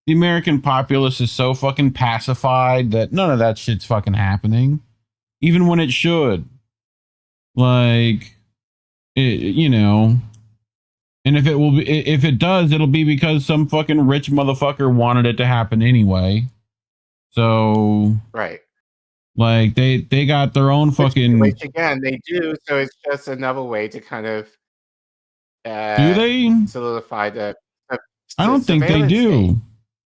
Speaker 9: the American populace is so fucking pacified that none of that shit's fucking happening, even when it should. Like, and if it does, it'll be because some fucking rich motherfucker wanted it to happen anyway. So,
Speaker 8: right,
Speaker 9: like, they got their own fucking.
Speaker 8: Which again, they do. So it's just another way to kind of
Speaker 9: do they
Speaker 8: solidify the
Speaker 9: I don't think they do. State.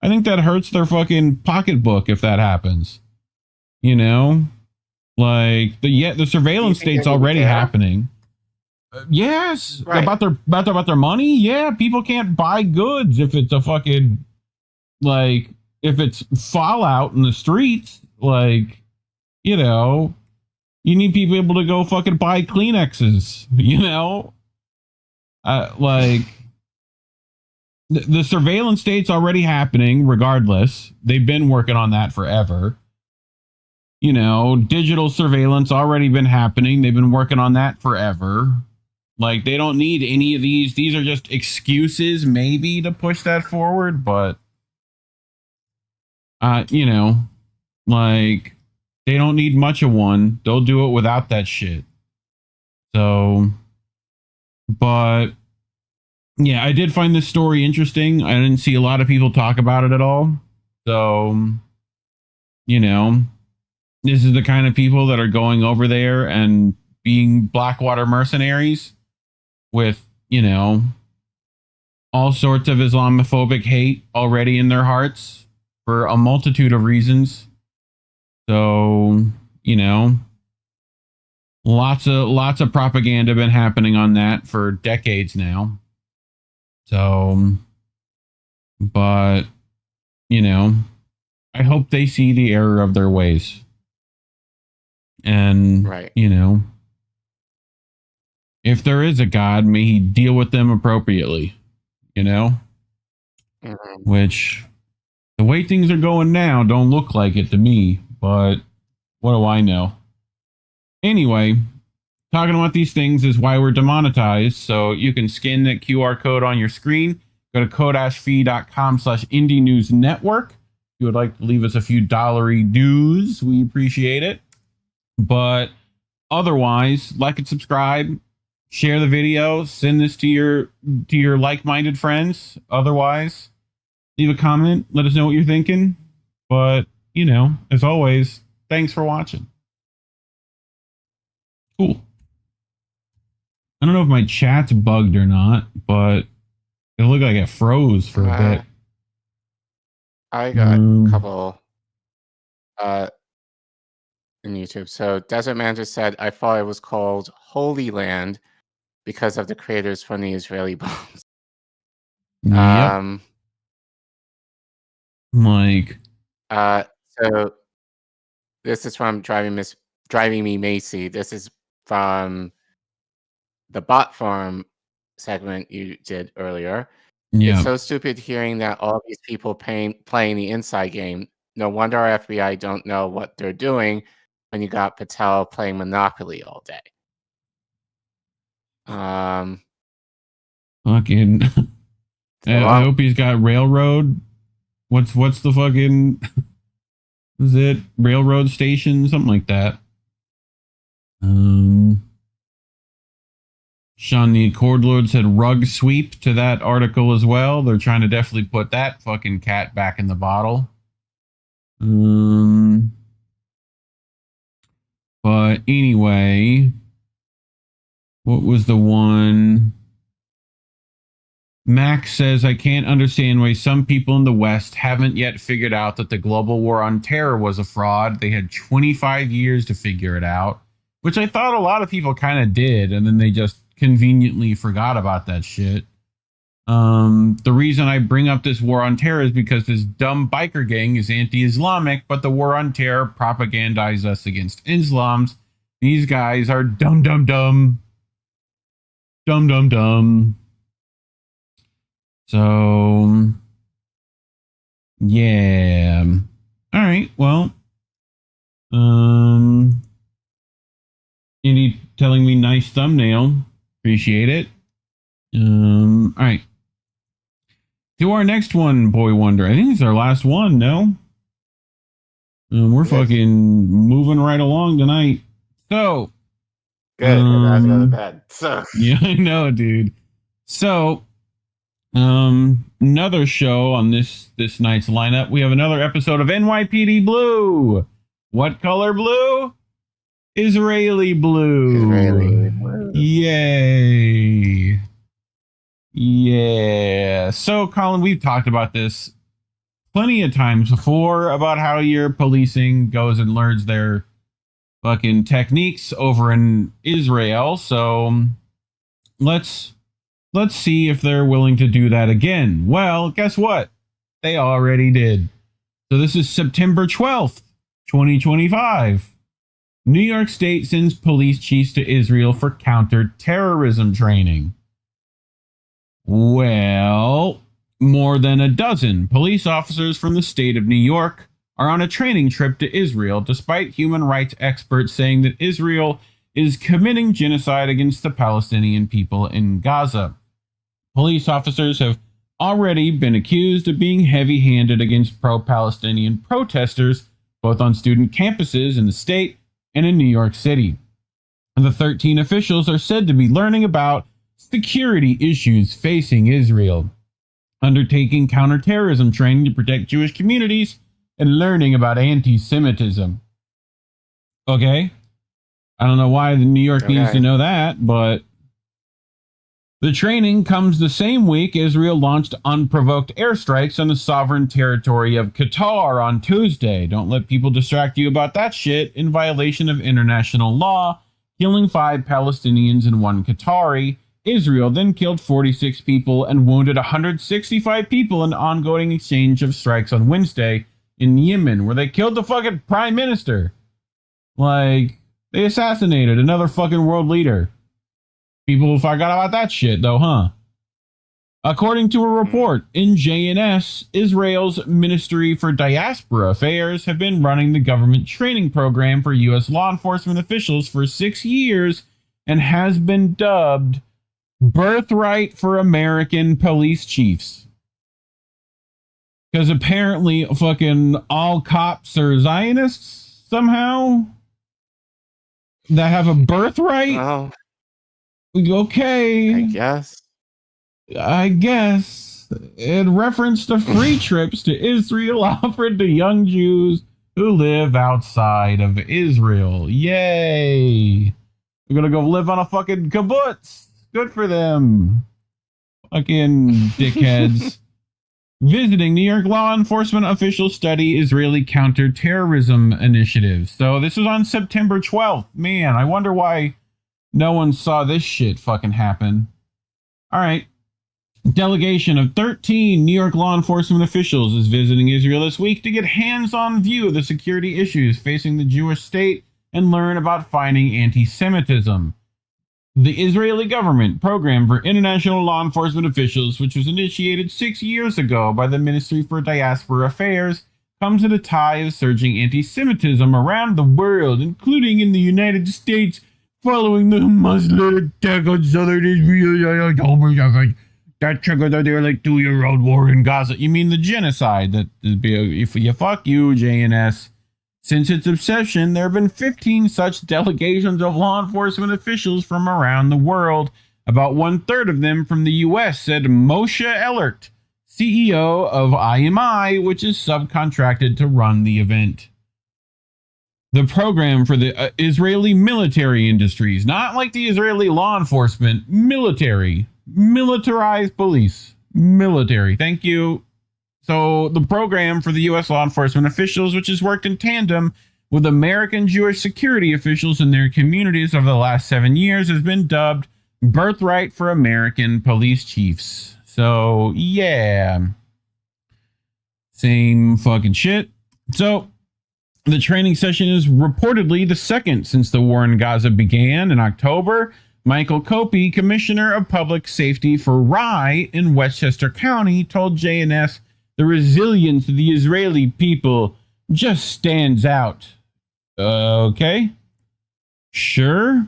Speaker 9: I think that hurts their fucking pocketbook if that happens. Like the surveillance state's already happening. Yes, right. about their money. Yeah, people can't buy goods if it's a fucking, like, if it's fallout in the streets. Like, you need people able to go fucking buy Kleenexes. Like, the surveillance state's already happening. Regardless, they've been working on that forever. Digital surveillance already been happening. They've been working on that forever. Like, they don't need any of these. These are just excuses, maybe, to push that forward. But, you know, like, they don't need much of one. They'll do it without that shit. So, but, yeah, I did find this story interesting. I didn't see a lot of people talk about it at all. So, you know, this is the kind of people that are going over there and being Blackwater mercenaries with, you know, all sorts of Islamophobic hate already in their hearts for a multitude of reasons. So, you know, lots of propaganda been happening on that for decades now. So, but, you know, I hope they see the error of their ways. And, you know, if there is a God, may he deal with them appropriately, you know? Which, the way things are going now, don't look like it to me, but what do I know? Anyway, talking about these things is why we're demonetized, so you can scan that QR code on your screen. Go to ko-fi.com/Indie News Network. If you would like to leave us a few dollary dues, we appreciate it. But otherwise, like and subscribe, share the video, send this to your like-minded friends. Otherwise, leave a comment, let us know what you're thinking. But, you know, as always, thanks for watching. Cool. I don't know if my chat's bugged or not, but it looked like it froze for a bit.
Speaker 8: I got a couple in YouTube. So Desert Man just said, I thought it was called Holy Land because of the creators from the Israeli bombs.
Speaker 9: Yep. Like,
Speaker 8: so this is from Driving Me Macy. This is from the bot farm segment you did earlier.
Speaker 9: Yeah.
Speaker 8: It's so stupid hearing that all these people playing the inside game. No wonder our FBI don't know what they're doing when you got Patel playing Monopoly all day.
Speaker 9: Fucking I hope he's got railroad. What's the fucking is it railroad station? Something like that. Sean the Cordlord said rug sweep to that article as well. They're trying to definitely put that fucking cat back in the bottle. But anyway, what was the one? Max says, I can't understand why some people in the West haven't yet figured out that the global war on terror was a fraud. They had 25 years to figure it out, which I thought a lot of people kind of did, and then they just conveniently forgot about that shit. The reason I bring up this war on terror is because this dumb biker gang is anti-Islamic, but the war on terror propagandizes us against Islams. These guys are dumb. So, yeah. All right. Well, Indy telling me nice thumbnail. Appreciate it. All right. To our next one, Boy Wonder. I think it's our last one, no? We're fucking moving right along tonight. So.
Speaker 8: Good. I was going to bed. So.
Speaker 9: Yeah, I know, dude. So. Another show on this night's lineup. We have another episode of NYPD Blue. What color blue? Israeli blue. Yay. Yeah. So, Collin, we've talked about this plenty of times before about how your policing goes and learns their fucking techniques over in Israel. So, let's see if they're willing to do that again. Well, guess what? They already did. So this is September 12th, 2025. New York State sends police chiefs to Israel for counterterrorism training. Well, more than a dozen police officers from the state of New York are on a training trip to Israel, despite human rights experts saying that Israel is committing genocide against the Palestinian people in Gaza. Police officers have already been accused of being heavy-handed against pro-Palestinian protesters, both on student campuses in the state and in New York City. The 13 officials are said to be learning about security issues facing Israel, undertaking counterterrorism training to protect Jewish communities, and learning about anti-Semitism. Okay? I don't know why the New York needs to know that, but the training comes the same week Israel launched unprovoked airstrikes on the sovereign territory of Qatar on Tuesday. Don't let people distract you about that shit. In violation of international law, killing 5 Palestinians and 1 Qatari, Israel then killed 46 people and wounded 165 people in ongoing exchange of strikes on Wednesday in Yemen, where they killed the fucking prime minister. Like, they assassinated another fucking world leader. People forgot about that shit, though, huh? According to a report in JNS, Israel's Ministry for Diaspora Affairs have been running the government training program for U.S. law enforcement officials for 6 years and has been dubbed Birthright for American Police Chiefs. Because apparently fucking all cops are Zionists somehow that have a birthright.
Speaker 8: Oh,
Speaker 9: Okay.
Speaker 8: I guess.
Speaker 9: In reference to free trips to Israel offered to young Jews who live outside of Israel. Yay. They're gonna go live on a fucking kibbutz. Good for them. Fucking dickheads. Visiting New York law enforcement officials study Israeli counterterrorism initiatives. So this was on September 12th. Man, I wonder why no one saw this shit fucking happen. All right. Delegation of 13 New York law enforcement officials is visiting Israel this week to get hands-on view of the security issues facing the Jewish state and learn about fighting anti-Semitism. The Israeli government program for international law enforcement officials, which was initiated 6 years ago by the Ministry for Diaspora Affairs, comes at a time of surging anti-Semitism around the world, including in the United States, following the Hamas-led attack on southern Israel. That triggered their 2-year-old war in Gaza. You mean the genocide? If you fuck you, JNS. Since its inception, there have been 15 such delegations of law enforcement officials from around the world. About 1/3 of them from the U.S., said Moshe Ellert, CEO of IMI, which is subcontracted to run the event. The program for the Israeli military industries, not like the Israeli law enforcement, military, militarized police, military. Thank you. So the program for the U.S. law enforcement officials, which has worked in tandem with American Jewish security officials in their communities over the last 7 years, has been dubbed Birthright for American Police Chiefs. So, yeah. Same fucking shit. So, the training session is reportedly the second since the war in Gaza began in October. Michael Copey, Commissioner of Public Safety for Rye in Westchester County, told JNS the resilience of the Israeli people just stands out. Okay. Sure.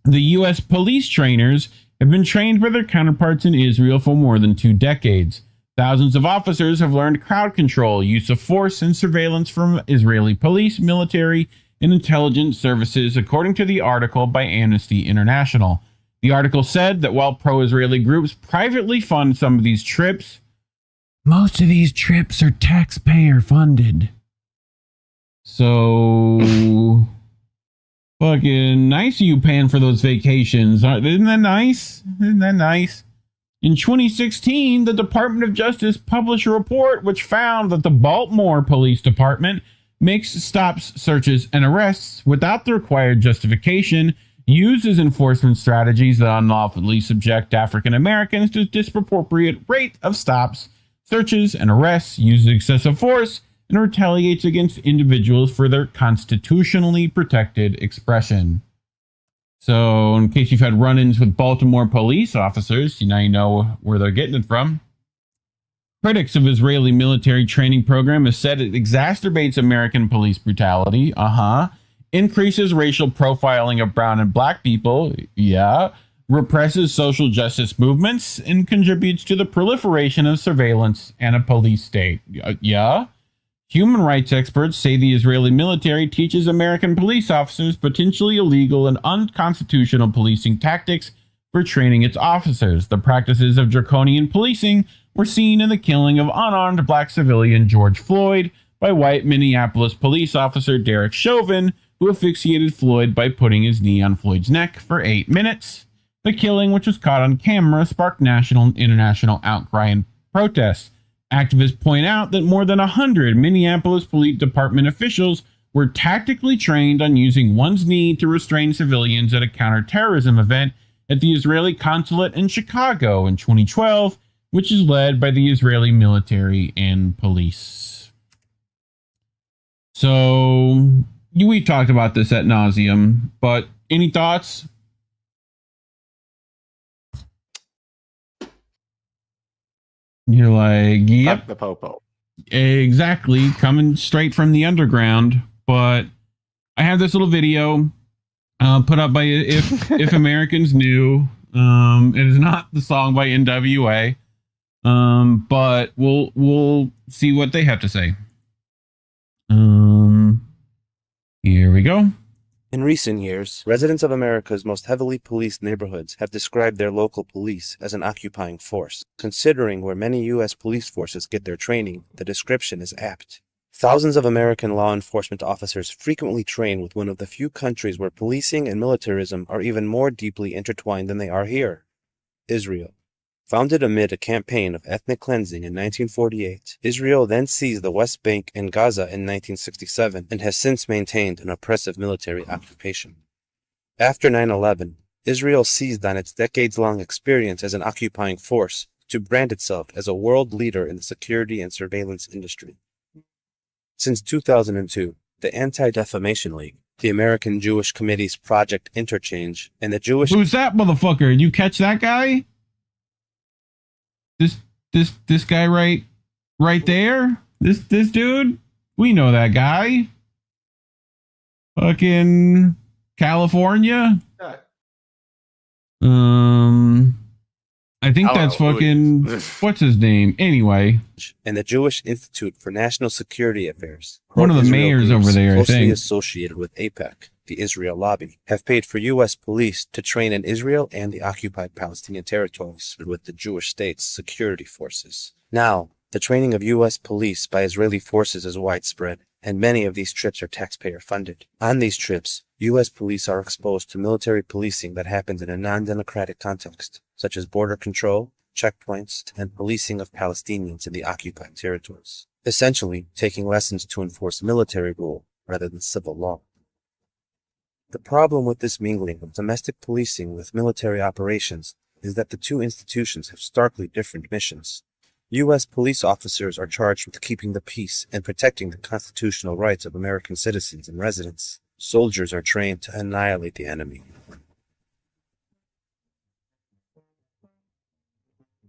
Speaker 9: The U.S. police trainers have been trained by their counterparts in Israel for more than 2 decades. Thousands of officers have learned crowd control, use of force, and surveillance from Israeli police, military, and intelligence services, according to the article by Amnesty International. The article said that while pro-Israeli groups privately fund some of these trips, most of these trips are taxpayer funded. So, fucking nice of you paying for those vacations. Isn't that nice? Isn't that nice? In 2016, the Department of Justice published a report which found that the Baltimore Police Department makes stops, searches, and arrests without the required justification, uses enforcement strategies that unlawfully subject African Americans to a disproportionate rate of stops, searches, and arrests, uses excessive force, and retaliates against individuals for their constitutionally protected expression. So, in case you've had run-ins with Baltimore police officers, now you know where they're getting it from. Critics of Israeli military training program have said it exacerbates American police brutality. increases racial profiling of brown and black people, yeah, represses social justice movements, and contributes to the proliferation of surveillance and a police state, yeah. Human rights experts say the Israeli military teaches American police officers potentially illegal and unconstitutional policing tactics for training its officers. The practices of draconian policing were seen in the killing of unarmed black civilian George Floyd by white Minneapolis police officer Derek Chauvin, who asphyxiated Floyd by putting his knee on Floyd's neck for 8 minutes. The killing, which was caught on camera, sparked national and international outcry and protests. Activists point out that more than 100 Minneapolis Police Department officials were tactically trained on using one's knee to restrain civilians at a counterterrorism event at the Israeli consulate in Chicago in 2012, which is led by the Israeli military and police. So, we talked about this ad nauseum, but any thoughts? You're like, yep.
Speaker 8: Up the popo.
Speaker 9: Exactly. Coming straight from the underground. But I have this little video put up by If Americans Knew. It is not the song by NWA. But we'll see what they have to say. Here we go.
Speaker 7: In recent years, residents of America's most heavily policed neighborhoods have described their local police as an occupying force. Considering where many U.S. police forces get their training, the description is apt. Thousands of American law enforcement officers frequently train with one of the few countries where policing and militarism are even more deeply intertwined than they are here: Israel. Founded amid a campaign of ethnic cleansing in 1948, Israel then seized the West Bank and Gaza in 1967 and has since maintained an oppressive military occupation. After 9/11, Israel seized on its decades-long experience as an occupying force to brand itself as a world leader in the security and surveillance industry. Since 2002, the Anti-Defamation League, the American Jewish Committee's Project Interchange, and the Jewish...
Speaker 9: Who's that motherfucker? You catch that guy? This guy right there? This dude? We know that guy. Fucking California? I think that's fucking... What's his name? Anyway.
Speaker 7: And the Jewish Institute for National Security Affairs.
Speaker 9: One of the mayors over there, I think.
Speaker 7: Closely associated with AIPAC, the Israel lobby, have paid for U.S. police to train in Israel and the occupied Palestinian territories with the Jewish state's security forces. Now, the training of U.S. police by Israeli forces is widespread, and many of these trips are taxpayer-funded. On these trips, U.S. police are exposed to military policing that happens in a non-democratic context, such as border control, checkpoints, and policing of Palestinians in the occupied territories, essentially taking lessons to enforce military rule rather than civil law. The problem with this mingling of domestic policing with military operations is that the two institutions have starkly different missions. U.S. police officers are charged with keeping the peace and protecting the constitutional rights of American citizens and residents. Soldiers are trained to annihilate the enemy.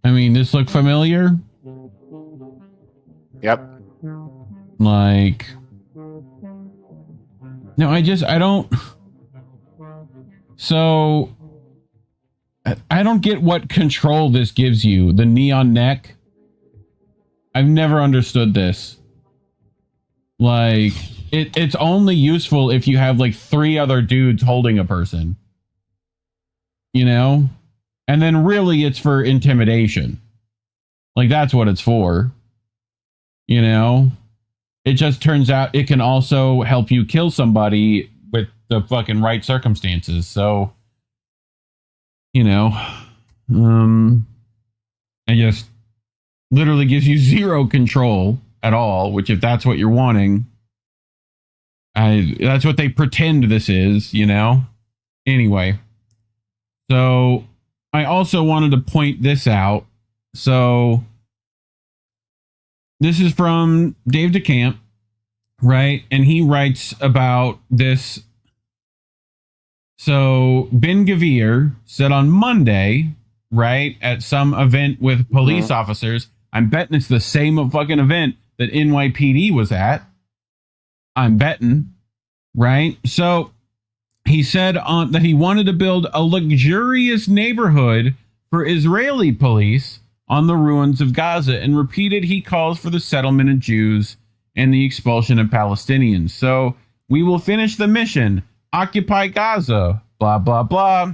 Speaker 9: I mean, this look familiar?
Speaker 8: Yep.
Speaker 9: Like... No, I don't... So... I don't get what control this gives you. The neon neck? I've never understood this. Like, it's only useful if you have, like, 3 other dudes holding a person. You know? And then really it's for intimidation. Like, that's what it's for. You know? It just turns out it can also help you kill somebody with the fucking right circumstances. So, you know, I just literally gives you 0 control at all, which if that's what you're wanting, that's what they pretend this is, you know? Anyway, so I also wanted to point this out. So this is from Dave DeCamp, right? And he writes about this. So Ben Gavir said on Monday, right, at some event with police officers, I'm betting it's the same fucking event that NYPD was at. I'm betting right? So he said that he wanted to build a luxurious neighborhood for Israeli police on the ruins of Gaza, and repeated he calls for the settlement of Jews and the expulsion of Palestinians. So we will finish the mission, occupy Gaza, blah, blah, blah.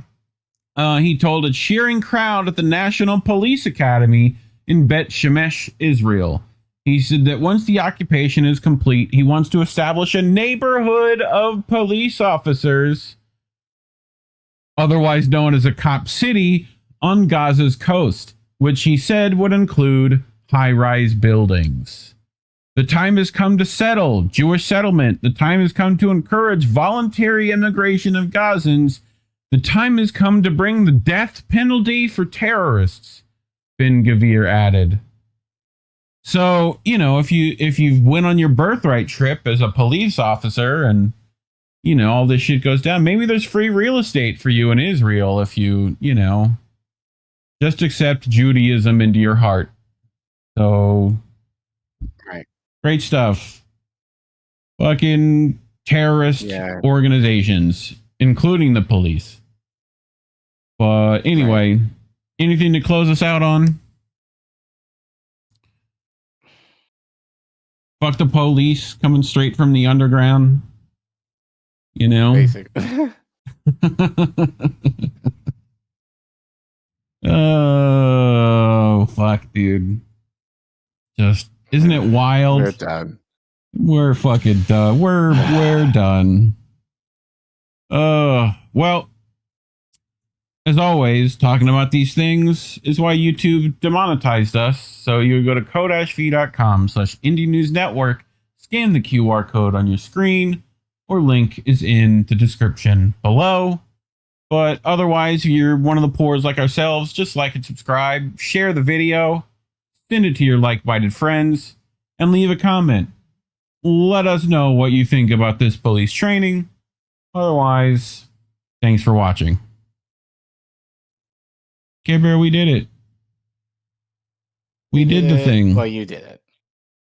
Speaker 9: He told a cheering crowd at the National Police Academy in Bet Shemesh, Israel. He said that once the occupation is complete, he wants to establish a neighborhood of police officers, otherwise known as a cop city, on Gaza's coast, which he said would include high-rise buildings. The time has come to settle Jewish settlement. The time has come to encourage voluntary immigration of Gazans. The time has come to bring the death penalty for terrorists, Ben Gvir added. So, you know, if you went on your birthright trip as a police officer and, you know, all this shit goes down, maybe there's free real estate for you in Israel if you know, just accept Judaism into your heart. So,
Speaker 8: right.
Speaker 9: Great stuff. Fucking terrorist organizations, including the police. But anyway, anything to close us out on? Fuck the police coming straight from the underground. You know?
Speaker 8: Basically.
Speaker 9: Oh, fuck, dude. Just, isn't it wild?
Speaker 8: We're done.
Speaker 9: We're fucking done. We're done. Well, as always, talking about these things is why YouTube demonetized us. So you go to ko-fi.com/Indie News Network, scan the QR code on your screen, or link is in the description below. But otherwise, if you're one of the poors like ourselves, just like and subscribe, share the video, send it to your like-minded friends, and leave a comment. Let us know what you think about this police training. Otherwise, thanks for watching. Care Bear, we did it. We did the thing.
Speaker 8: Well, you did it.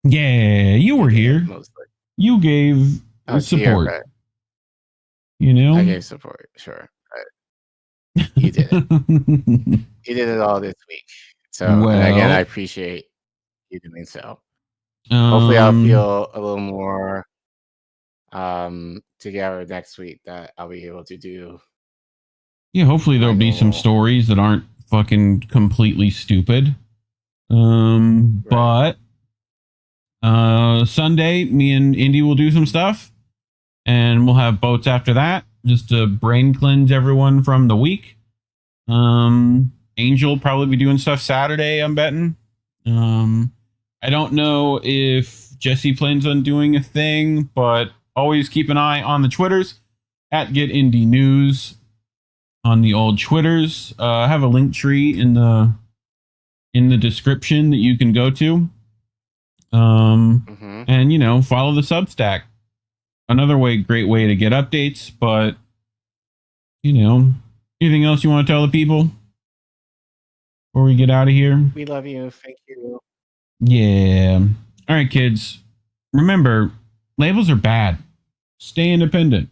Speaker 9: Yeah, you were here.
Speaker 8: Mostly.
Speaker 9: You gave support.
Speaker 8: Right.
Speaker 9: You know?
Speaker 8: I gave support, sure. But you did it. You did it all this week. So, and again, I appreciate you doing so. Hopefully I'll feel a little more together next week that I'll be able to do.
Speaker 9: Yeah, hopefully there'll be some stories that aren't fucking completely stupid. But Sunday, me and Indy will do some stuff, and we'll have boats after that, just to brain cleanse everyone from the week. Angel will probably be doing stuff Saturday, I'm betting. I don't know if Jesse plans on doing a thing, but always keep an eye on the Twitters at Get Indie News on the old Twitters. I have a Linktree in the description that you can go to. And, you know, follow the Substack. Another great way to get updates, but, you know, anything else you want to tell the people before we get out of here?
Speaker 8: We love you. Thank you.
Speaker 9: Yeah. All right, kids. Remember, labels are bad. Stay independent.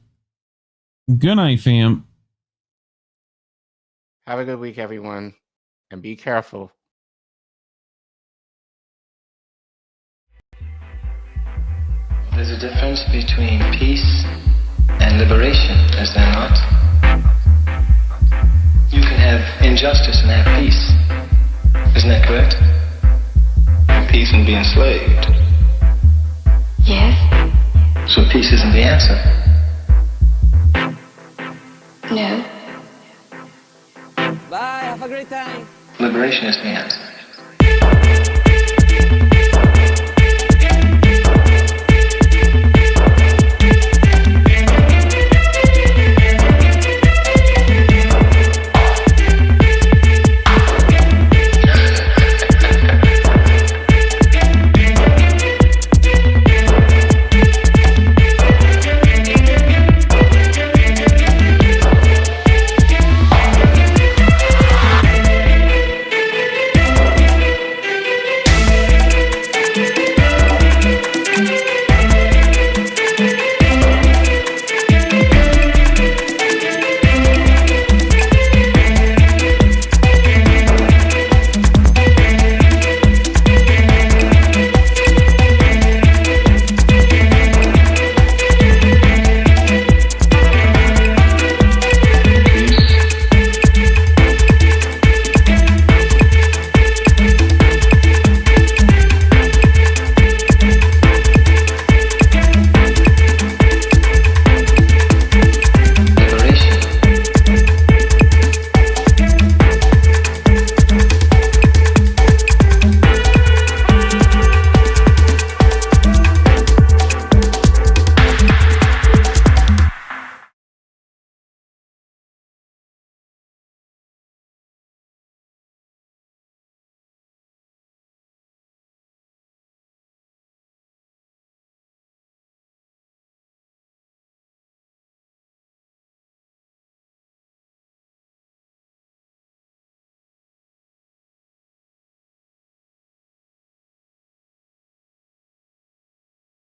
Speaker 9: Good night, fam.
Speaker 8: Have a good week, everyone, and be careful.
Speaker 5: There's a difference between peace and liberation, is there not? You can have injustice and have peace. Isn't that correct? Peace and be enslaved.
Speaker 6: Yes?
Speaker 5: So peace isn't the answer.
Speaker 6: No.
Speaker 3: Bye, have a great time.
Speaker 5: Liberation is the answer.